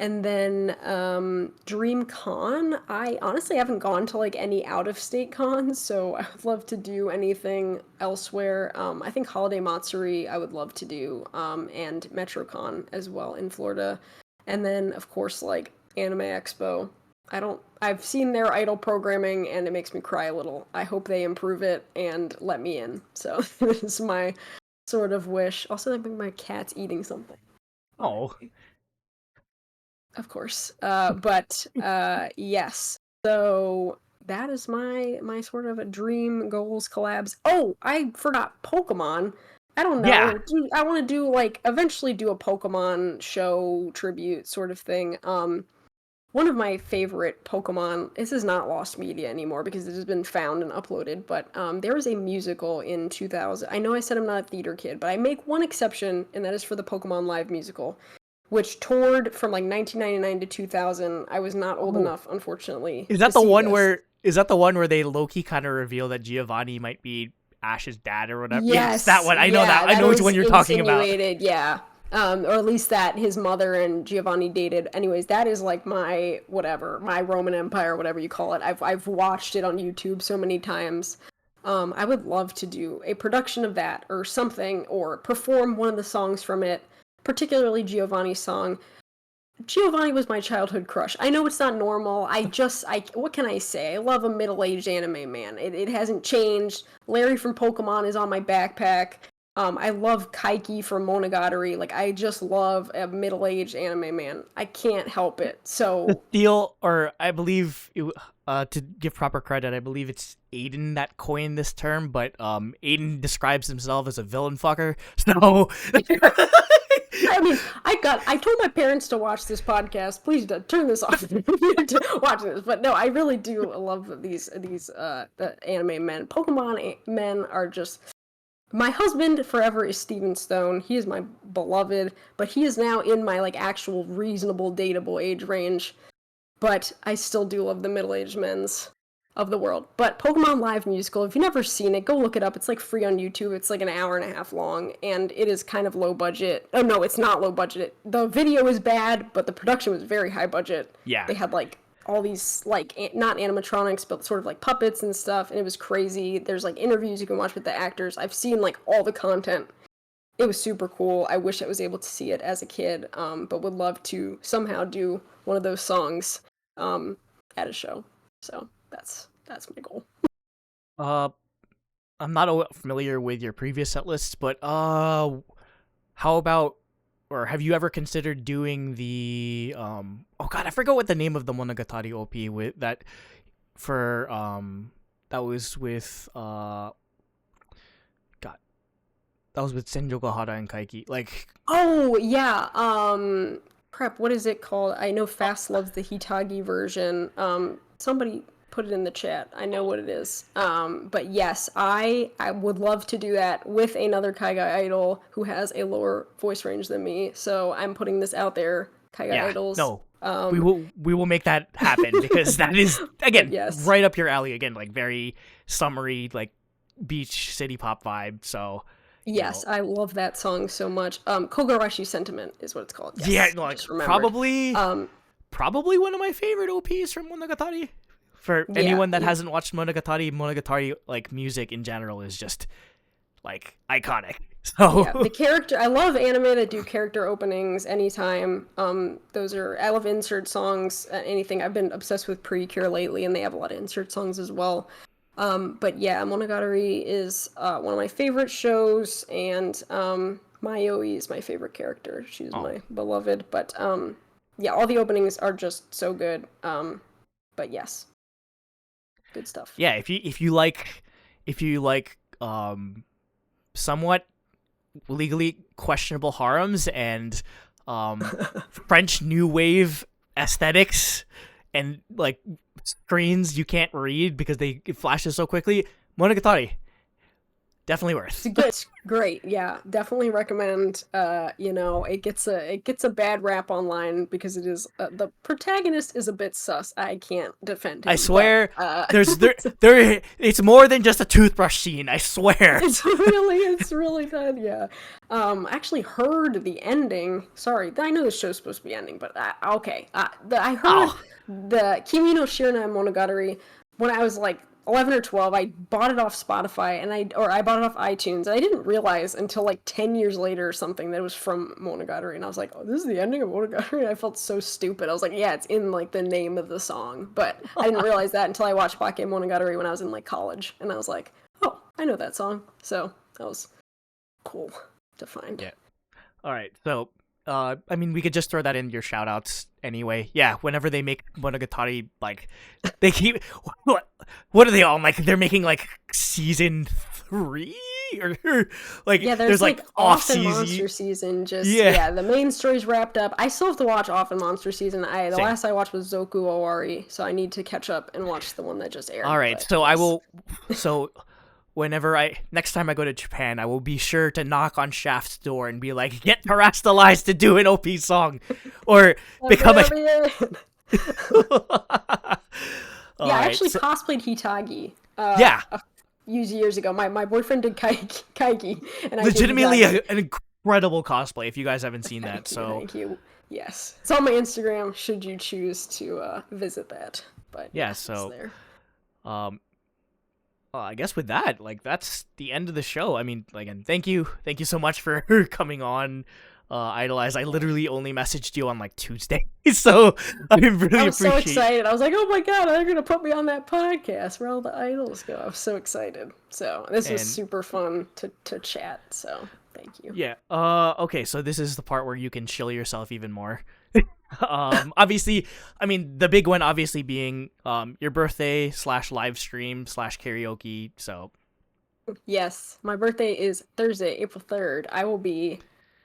And then DreamCon, I honestly haven't gone to like any out-of-state cons, so I would love to do anything elsewhere. I think Holiday Matsuri I would love to do, and MetroCon as well in Florida. And then of course like Anime Expo. I've seen their idol programming and it makes me cry a little. I hope they improve it and let me in. So this is my sort of wish. Also, I think my cat's eating something. Oh. Of course. But yes. So that is my sort of a dream goals collabs. Oh, I forgot Pokemon. I don't know. Yeah. I want to do like eventually do a Pokemon show tribute sort of thing. One of my favorite Pokemon, this is not lost media anymore because it has been found and uploaded, but there was a musical in 2000. I know I said I'm not a theater kid, but I make one exception, and that is for the Pokemon Live musical, which toured from like 1999 to 2000. I was not old enough, unfortunately. Is that to the see one this. where they low-key kind of reveal that Giovanni might be Ash's dad or whatever? Yes, that one. I know yeah, that. I know which one you're talking about. Yeah. Or at least that his mother and Giovanni dated. Anyways, that is like my Roman Empire, whatever you call it. I've watched it on YouTube so many times. I would love to do a production of that or something, or perform one of the songs from it, particularly Giovanni's song. Giovanni was my childhood crush. I know it's not normal. What can I say? I love a middle-aged anime man. It hasn't changed. Larry from Pokemon is on my backpack. I love Kaiki from Monogatari. Like, I just love a middle-aged anime man. I can't help it. So I believe, to give proper credit, I believe it's Aiden that coined this term, but Aiden describes himself as a villain fucker. So, I mean, I told my parents to watch this podcast. Please turn this off to watch this. But no, I really do love these the anime men. Pokemon men are just. My husband forever is Steven Stone. He is my beloved, but he is now in my like actual reasonable dateable age range. But I still do love the middle-aged men's of the world. But Pokemon Live musical, if you've never seen it, go look it up. It's like free on YouTube. It's like an hour and a half long, and it is kind of low budget. Oh no, it's not low budget. The video is bad, but the production was very high budget. Yeah. They had like all these like not animatronics but sort of like puppets and stuff, and it was crazy. There's like interviews you can watch with the actors. I've seen like all the content. It was super cool. I wish I was able to see it as a kid, but would love to somehow do one of those songs at a show. So that's my goal. I'm not familiar with your previous set lists, but how about, or have you ever considered doing the oh god, I forgot what the name of the Monogatari OP with that for that was with that was with Senjo Gahara and Kaiki. Like, oh yeah, crap, what is it called? I know Fast loves the Hitagi version. Somebody put it in the chat. I know what it is. But yes, I would love to do that with another Kaigai idol who has a lower voice range than me. So I'm putting this out there, Kaigai idols. No, we will make that happen because that is again right up your alley. Again, like very summery, like beach city pop vibe. So yes, I love that song so much. Kogarashi Sentiment is what it's called. Yes, yeah, like probably one of my favorite OPs from Monogatari. For anyone that hasn't watched Monogatari like music in general is just like iconic. So the character, I love anime that do character openings anytime. I love insert songs, anything. I've been obsessed with Precure lately, and they have a lot of insert songs as well. But yeah, Monogatari is one of my favorite shows, and Mayoi is my favorite character. She's my beloved. But yeah, all the openings are just so good. But yes, good stuff. Yeah, if you like somewhat legally questionable harems and French new wave aesthetics and like screens you can't read because it flashes so quickly, Monogatari definitely worth. It's great. Yeah, definitely recommend. It gets a bad rap online because it is the protagonist is a bit sus. I can't defend him. I swear, but, there. It's more than just a toothbrush scene. I swear. It's really good. Yeah. I actually heard the ending. Sorry, I know the show's supposed to be ending, but okay. I heard the Kimi no Shiranai Monogatari when I was like 11 or 12. I bought it off Spotify and I bought it off iTunes, and I didn't realize until like 10 years later or something that it was from Monogatari, and I was like, oh, this is the ending of Monogatari. I felt so stupid. I was like, yeah, it's in like the name of the song, but I didn't realize that until I watched Bake Monogatari when I was in like college, and I was like, oh, I know that song. So that was cool to find. Yeah. All right. So, I mean, we could just throw that in your shout-outs anyway. Yeah, whenever they make Monogatari, like, they keep... What are they on? Like, they're making, like, season 3? Or, like, yeah, there's like off-season... Monster season, just, yeah, the main story's wrapped up. I still have to watch Off and Monster season. The last I watched was Zoku Owari, so I need to catch up and watch the one that just aired. All right, so I will... So... Next time I go to Japan, I will be sure to knock on Shaft's door and be like, get Tarastallized to do an OP song, or become a... I actually cosplayed Hitagi. A few years ago. My boyfriend did Kaiki, and I legitimately an incredible cosplay. If you guys haven't seen that, thank you. Yes, it's on my Instagram. Should you choose to visit that? But yeah, it's so there. I guess with that, like, that's the end of the show. I mean, again, thank you so much for coming on, IDOLEYEZ. I literally only messaged you on like Tuesday, so I really appreciate. So excited. I was like, oh my god, they're gonna put me on that podcast where all the idols go. I was so excited. So this was super fun to chat. So thank you. Yeah. Okay. So this is the part where you can chill yourself even more. Obviously, I mean, the big one obviously being your birthday / live stream / karaoke. So yes, my birthday is Thursday, April 3rd. I will be,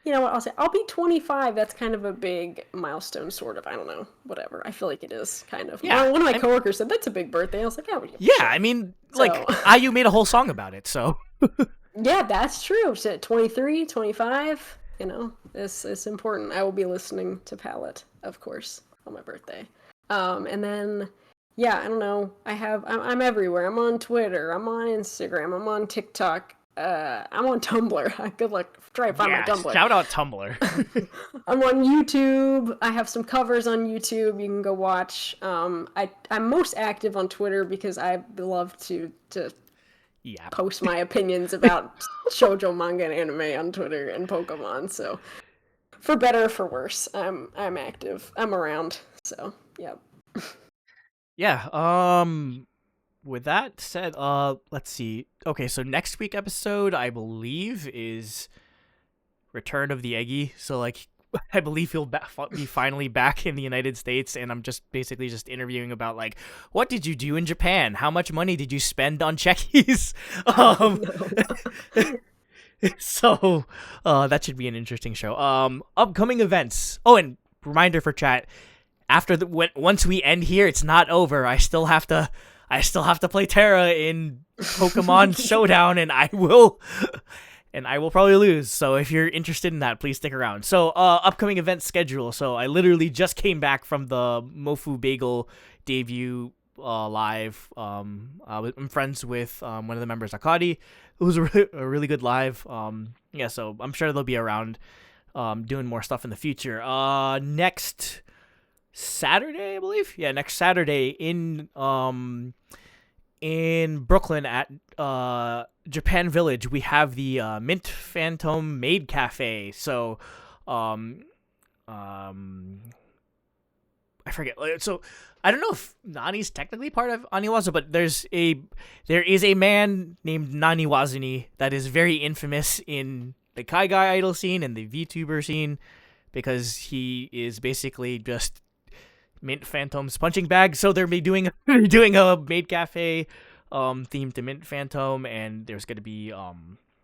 you know what, I'll be 25. That's kind of a big milestone, sort of. I don't know, whatever. I feel like it is kind of. Yeah, one of my coworkers said that's a big birthday. I was like, yeah, I mean, like, IU made a whole song about it, so. Yeah, that's true. So 23, 25. You know, it's important. I will be listening to Palette, of course, on my birthday. And then, yeah, I don't know. I'm everywhere. I'm on Twitter. I'm on Instagram. I'm on TikTok. I'm on Tumblr. Good luck. Try to find my Tumblr. Shout out Tumblr. I'm on YouTube. I have some covers on YouTube. You can go watch. I'm most active on Twitter because I love to post my opinions about shoujo manga and anime on Twitter and Pokemon. So, for better or for worse, I'm active. I'm around. So, yeah. Yeah. With that said, let's see. Okay, so next week episode, I believe, is Return of the Eggy. So, like, I believe he'll be finally back in the United States, and I'm just basically just interviewing about, like, what did you do in Japan? How much money did you spend on checkies? So, that should be an interesting show. Upcoming events. Oh, and reminder for chat, once we end here, it's not over. I still have to play Terra in Pokemon Showdown, and I will probably lose. So if you're interested in that, please stick around. So, upcoming event schedule. So I literally just came back from the Mofu Bagel debut live. I'm friends with one of the members, Akadi. It was a really good live. Yeah, so I'm sure they'll be around doing more stuff in the future. Next Saturday, I believe. Yeah, next Saturday in Brooklyn at Japan Village, we have the Mint Phantom Maid Cafe. So I forget. So I don't know if Nani's technically part of Aniwaza, but there is a man named Nani Wazuni that is very infamous in the Kaigai idol scene and the VTuber scene because he is basically just Mint Phantom's punching bag. So they're doing a maid cafe themed to Mint Phantom, and there's gonna be I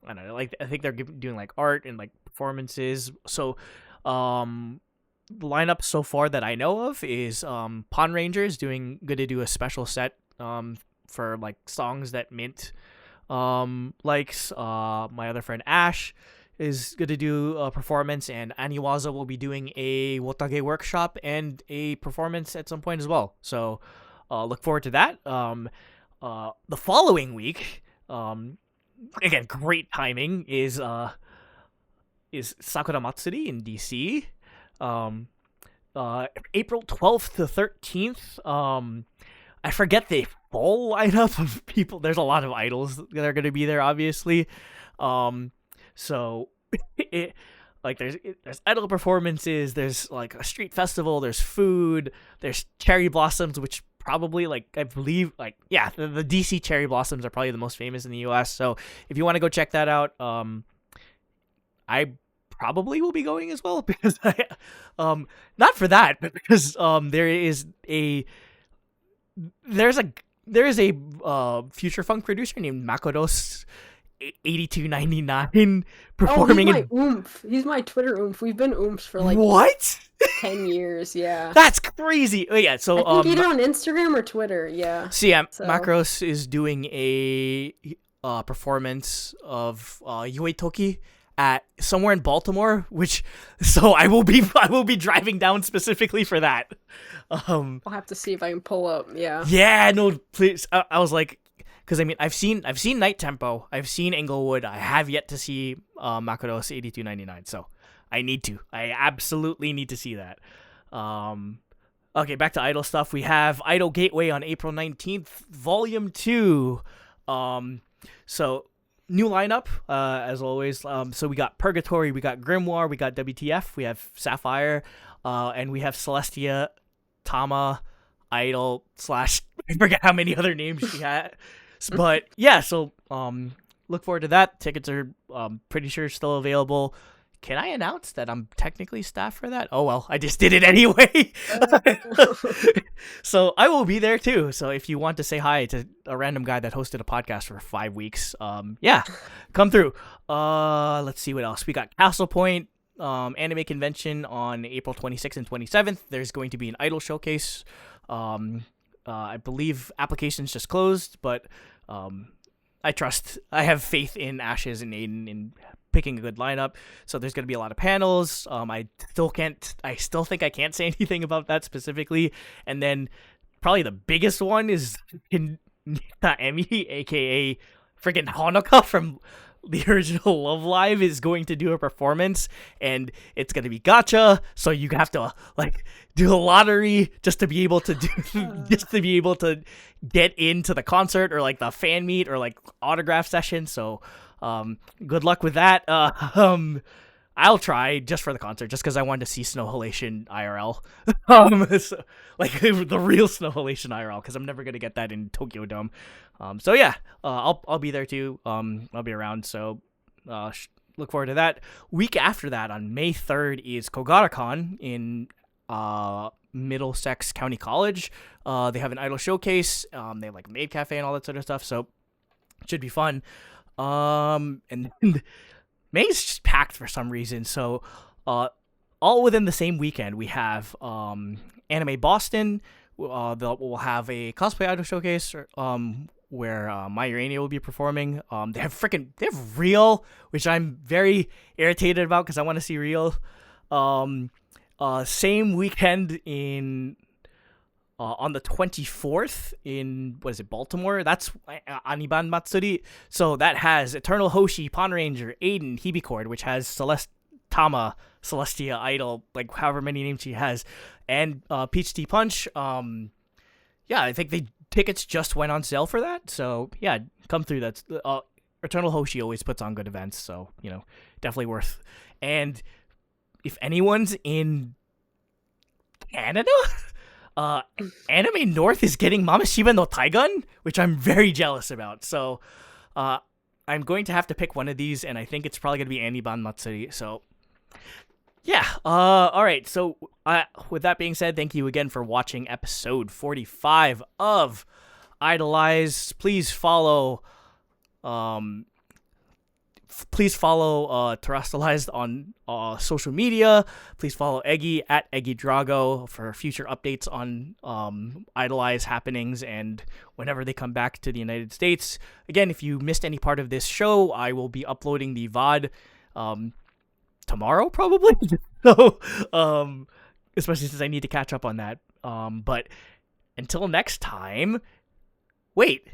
don't know, like I think they're doing like art and like performances. So the lineup so far that I know of is Pawn Rangers gonna do a special set for like songs that Mint likes. My other friend Ash is gonna do a performance, and Aniwaza will be doing a Wotage workshop and a performance at some point as well. So look forward to that. The following week, again, great timing, is Sakura Matsuri in DC. April 12th to 13th. I forget the full lineup of people. There's a lot of idols that are going to be there, obviously. So there's idol performances. There's like a street festival. There's food. There's cherry blossoms, which probably I believe the DC cherry blossoms are probably the most famous in the U.S. So if you want to go check that out, I probably will be going as well because not for that, but because there is a future funk producer named Makotos 8299 performing. He's my oomph. He's my Twitter oomph. We've been oomphs for like what? 10 years, yeah. That's crazy. Oh yeah, so I think either on Instagram or Twitter, yeah. So yeah, Macros is doing a performance of Yue Toki at somewhere in Baltimore, so I will be driving down specifically for that. I'll have to see if I can pull up. Yeah. Yeah, no, please. I was like, because I mean, I've seen Night Tempo, I've seen Englewood, I have yet to see Makoros 8299. So I absolutely need to see that. Okay, back to Idol stuff. We have Idol Gateway on April 19th, Volume 2. So new lineup, as always. So we got Purgatory, we got Grimoire, we got WTF, we have Sapphire, and we have Celestia, Tama, Idol / I forget how many other names she had. But yeah, so look forward to that. Tickets are pretty sure still available. Can I announce that I'm technically staff for that? Oh well, I just did it anyway. So I will be there too. So if you want to say hi to a random guy that hosted a podcast for 5 weeks, yeah, come through. Let's see what else. We got Castle Point anime convention on April 26th and 27th. There's going to be an idol showcase. I believe applications just closed, but I have faith in Ashes and Aiden in picking a good lineup. So there's going to be a lot of panels. I still think I can't say anything about that specifically. And then probably the biggest one is Emi, aka freaking Honoka from the original Love Live, is going to do a performance, and it's going to be gacha, so you have to do a lottery just to be able to get into the concert or the fan meet or autograph session. So good luck with that. I'll try just for the concert, just because I wanted to see Snow Halation IRL. So, the real Snow Halation IRL, because I'm never gonna get that in Tokyo Dome. So yeah, I'll be there too. I'll be around. So look forward to that. Week after that, on May 3rd, is Kogara-con in Middlesex County College. They have an idol showcase. They have a maid cafe and all that sort of stuff. So it should be fun. And May's just packed for some reason. So all within the same weekend, we have Anime Boston. We'll have a cosplay idol showcase where My Urania will be performing. They have Real, which I'm very irritated about because I want to see Real. Same weekend on the 24th in, Baltimore? That's Aniban Matsuri. So that has Eternal Hoshi, Pawn Ranger, Aiden, Hibicord, which has Tama, Celestia, Idol, however many names she has, and Peach Tea Punch. Yeah, I think the tickets just went on sale for that. So yeah, come through. That's Eternal Hoshi always puts on good events, so definitely worth. And if anyone's in Canada, Anime North is getting Mamashima no Taigun, which I'm very jealous about. So, I'm going to have to pick one of these, and I think it's probably gonna be Aniban Matsuri. So, yeah. All right. So, with that being said, thank you again for watching episode 45 of IDOLEYZ. Please follow Tarastallized on social media. Please follow Eggy at Eggy Drago for future updates on IDOLEYZ happenings and whenever they come back to the United States. Again, if you missed any part of this show, I will be uploading the VOD tomorrow, probably. So, especially since I need to catch up on that. But until next time, wait.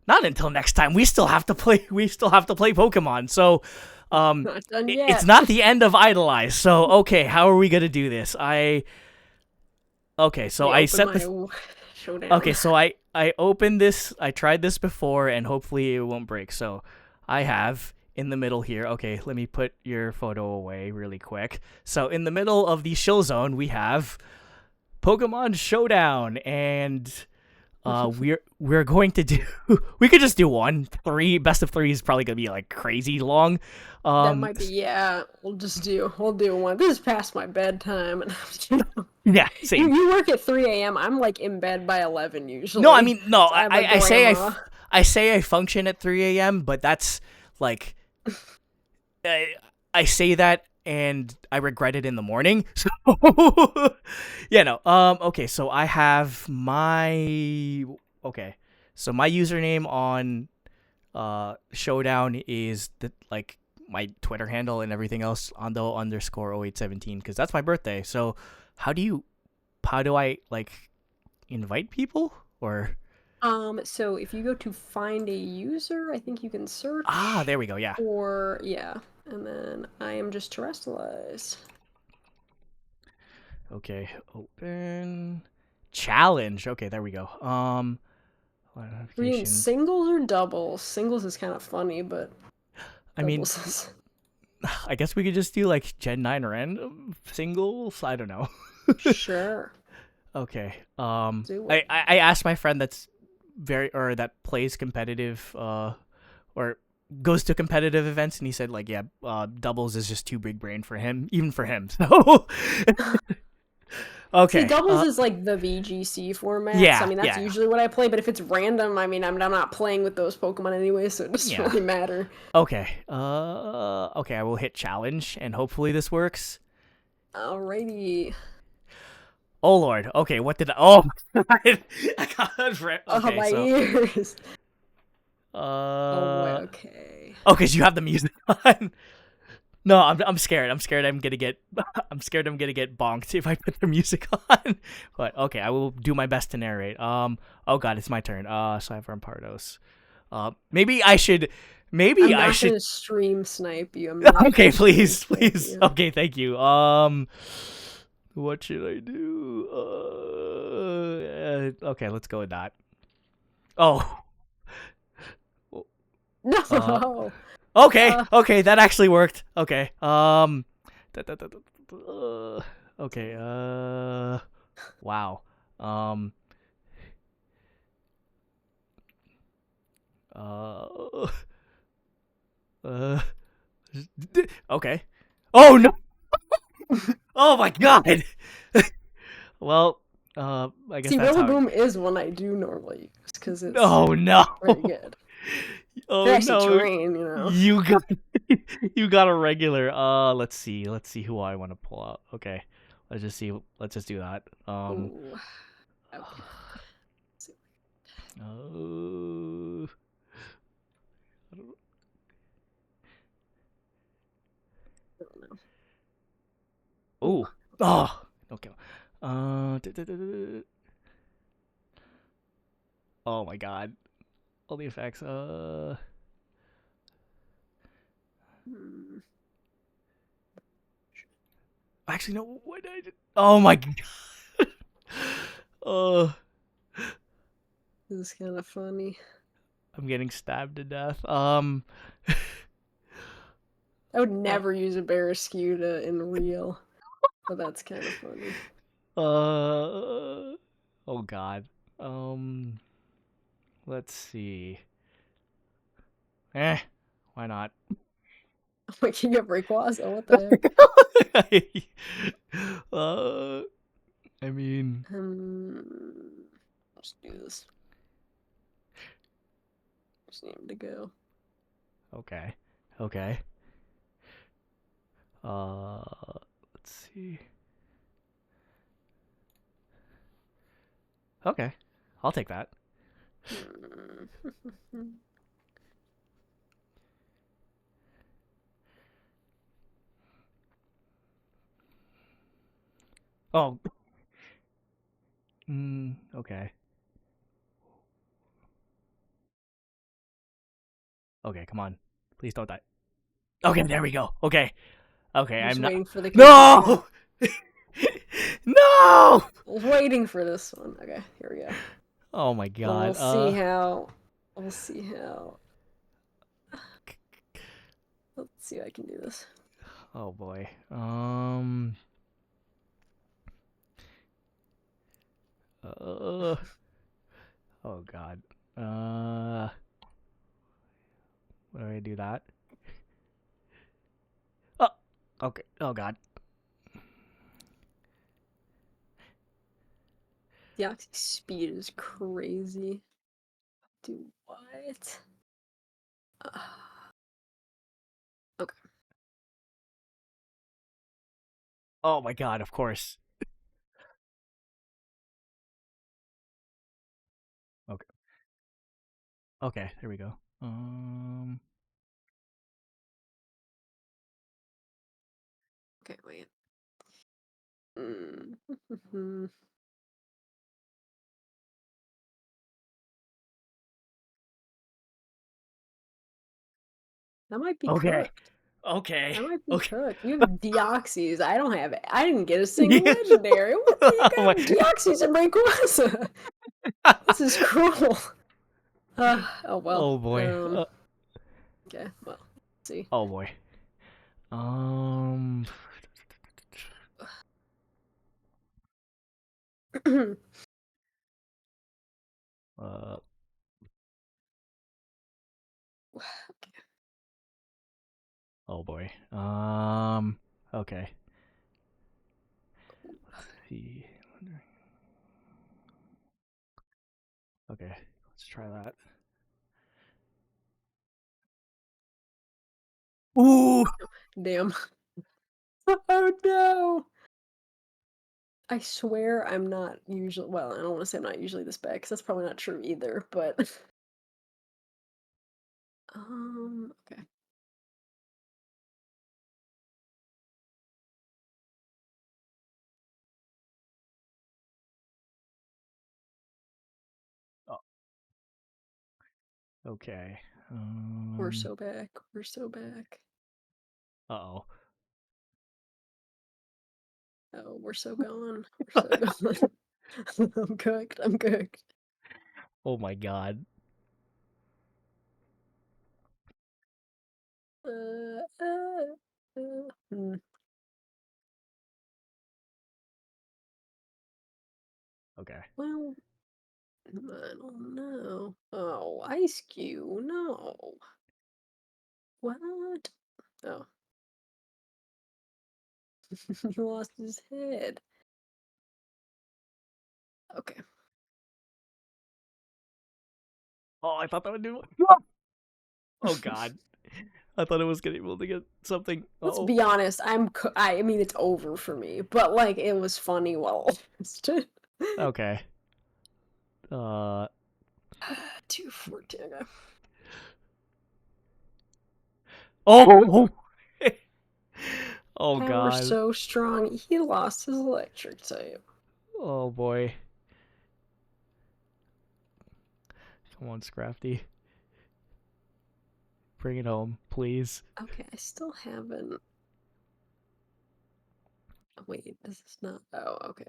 Not until next time. We still have to play Pokemon. So, Not done yet. it's not the end of IDOLEYZ. So, okay, how are we gonna do this? I set this. Showdown. Okay, so I opened this. I tried this before, and hopefully it won't break. So, I have in the middle here. Okay, let me put your photo away really quick. So, in the middle of the shill zone, we have Pokemon Showdown, and we're going to do. We could just do one. Best of 3 is probably gonna be like crazy long. That might be, yeah. We'll do one. This is past my bedtime, and Yeah, same. you work at 3 a.m. I'm like in bed by 11 usually. No, I mean no. So I'm a I say grandma. I say I function at 3 a.m., but that's like I say that and I regret it in the morning. So yeah, no. Okay, so I have my So my username on Showdown is my Twitter handle, and everything else Ando_0817 because that's my birthday. So how do I like invite people or? So if you go to find a user, I think you can search. There we go. Yeah. Or yeah, and then I am just Tarastallized. Okay. Open challenge. Okay, there we go. Reading singles or doubles? Singles is kind of funny, but I mean, doubles is... I guess we could just do like Gen 9 random singles. I don't know. Sure. Okay. Do it. I asked my friend that plays competitive or goes to competitive events, and he said like, yeah, doubles is just too big brain for him, even for him. So okay. See, doubles is like the VGC format. Yeah, So, I mean, that's yeah. usually what I play, but if it's random, I mean, I'm not playing with those Pokemon anyway, so it doesn't Yeah. really matter. Okay. Okay, I will hit challenge, and hopefully this works. Alrighty. Oh lord. Okay, what did I? Oh my god. I got it right. Okay, My so ears. Oh, okay. oh, because you have the music on. No, I'm scared. I'm scared I'm gonna get bonked if I put the music on. But okay, I will do my best to narrate. Oh god, it's my turn. So I have Rampardos. Maybe I should. I'm not gonna stream snipe you. I'm not Okay, gonna please, stream snipe please. you. Okay, thank you. What should I do? Okay, let's go with that. Oh. No. Okay, okay, that actually worked. Okay. Okay. Wow. Okay. Oh no. Oh my god. Well, I guess See, that's how. Rillaboom is one I do normally use because it's Oh no. very good. Oh They're actually no. terrain, you know. You got you got a regular. Let's see who I want to pull out. Okay. Let's just do that. Ooh. Okay. Oh. I don't know. Oh. Oh. Okay. Oh my god. All the effects. Hmm. Actually, no. What did I do? Oh my god. This is kind of funny. I'm getting stabbed to death. I would never use a Barraskewda in real, but that's kind of funny. Oh God. Let's see. Why not? Wait, can you get Rayquaza? Oh, what the heck? I mean, Let's do this. Just need him to go. okay, okay. Let's see. Okay, I'll take that. Oh. Okay. Okay, come on. Please don't die. Okay, there we go. Okay. Okay, I'm just I'm not. waiting for the No! No! I was waiting for this one. Okay, here we go. Oh my Well, God. we'll see how. We'll see how. Let's see if I can do this. Oh boy. Oh God. Why do I do that? Oh. Okay. Oh God. The Oxy speed is crazy. Do what? Okay. Oh my God. Of course. Okay. Okay. There we go. Okay, wait. Mm. That might be Okay. cooked. Okay. That might be Okay. cooked. You have Deoxys. I don't have it. I didn't get a single legendary. What the heck? Oh I my. have Deoxys and Rayquaza. This is cruel. Oh well. Oh boy. Okay. Well. Let's see. Oh boy. Um. Uh. Oh boy. Okay. Let's see. Okay. Let's try that. Ooh. Damn. Oh no. I swear I'm not usually. Well, I don't want to say I'm not usually this bad because that's probably not true either. But okay. Oh, okay. We're so back. We're so back. Uh-oh. Oh, we're so gone. We're so gone. I'm cooked. I'm cooked. Oh my God. Uh, uh, hmm. Okay. Well, I don't know. Oh, Ice Cube. No. What? Oh, he lost his head. Okay. Oh, I thought that would do. Oh God. I thought I was gonna be able to get something. Let's Oh. be honest. I mean, it's over for me. But like, it was funny while it Okay. Uh. 214. Okay. Oh. Oh Power God. so strong. He lost his electric type. Oh boy. Come on, Scrafty. Bring it home, please. Okay, I still haven't. Wait, this is not. Oh, okay.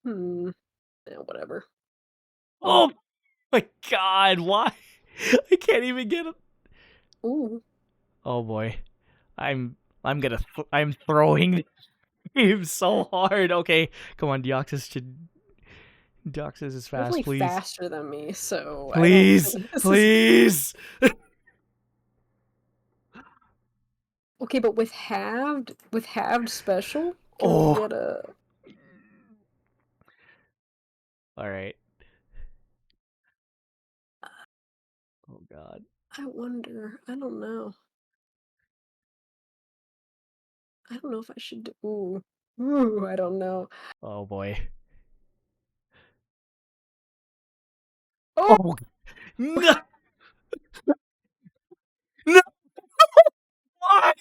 Yeah, whatever. Oh my God. Why? I can't even get it. Ooh. Oh boy. I'm throwing him so hard. Okay, come on, Deoxys is fast, Definitely please. faster than me, so I don't Please, think this is please. okay. But with halved special, can we Oh, get a? all right. Oh God. I wonder. I don't know. I don't know if I should do. Ooh. I don't know. Oh boy. Oh, Oh no, no, why?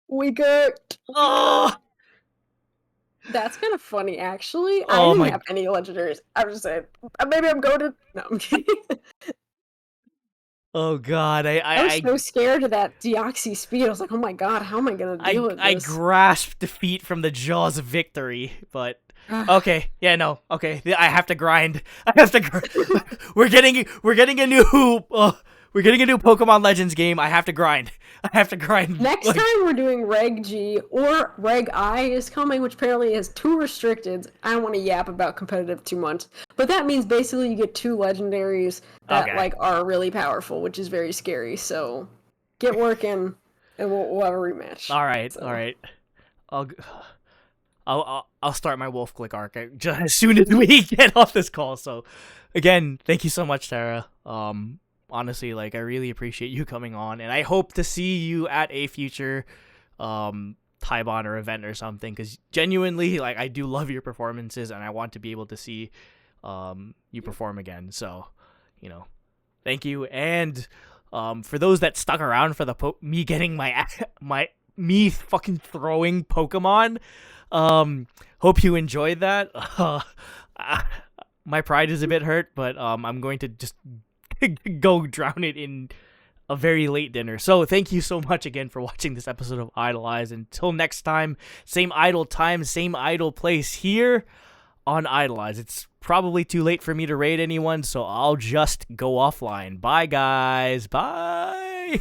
we got. Oh, That's kind of funny, actually. I oh didn't my. have any legendaries. I'm just saying. Maybe I'm goaded. No, I'm kidding. Oh God. I was so scared of that Deoxy speed. I was like, oh my god, how am I gonna deal with I this? grasped defeat from the jaws of victory, but Ah, okay, yeah, no, okay, I have to grind. I have to. We're getting a new Pokemon Legends game. I have to grind. I have to grind. Next like, time we're doing Reg G or Reg I is coming, which apparently has 2 restricted. I don't want to yap about competitive too much, but that means basically you get 2 legendaries that Okay. like are really powerful, which is very scary. So get working, and we'll have a rematch. All right, So. all right. I'll g- I'll start my Wolf Click arc just as soon as we get off this call. So, again, thank you so much, Tara. Honestly, like I really appreciate you coming on, and I hope to see you at a future Taibon or event or something. Because genuinely, like I do love your performances, and I want to be able to see you perform again. So, thank you. And for those that stuck around for the me getting me fucking throwing Pokemon. Hope you enjoyed that. My pride is a bit hurt, but I'm going to just go drown it in a very late dinner. So thank you so much again for watching this episode of IDOLEYZ. Until next time, same idle time, same idle place here on IDOLEYZ. It's probably too late for me to raid anyone, so I'll just go offline. Bye, guys. Bye.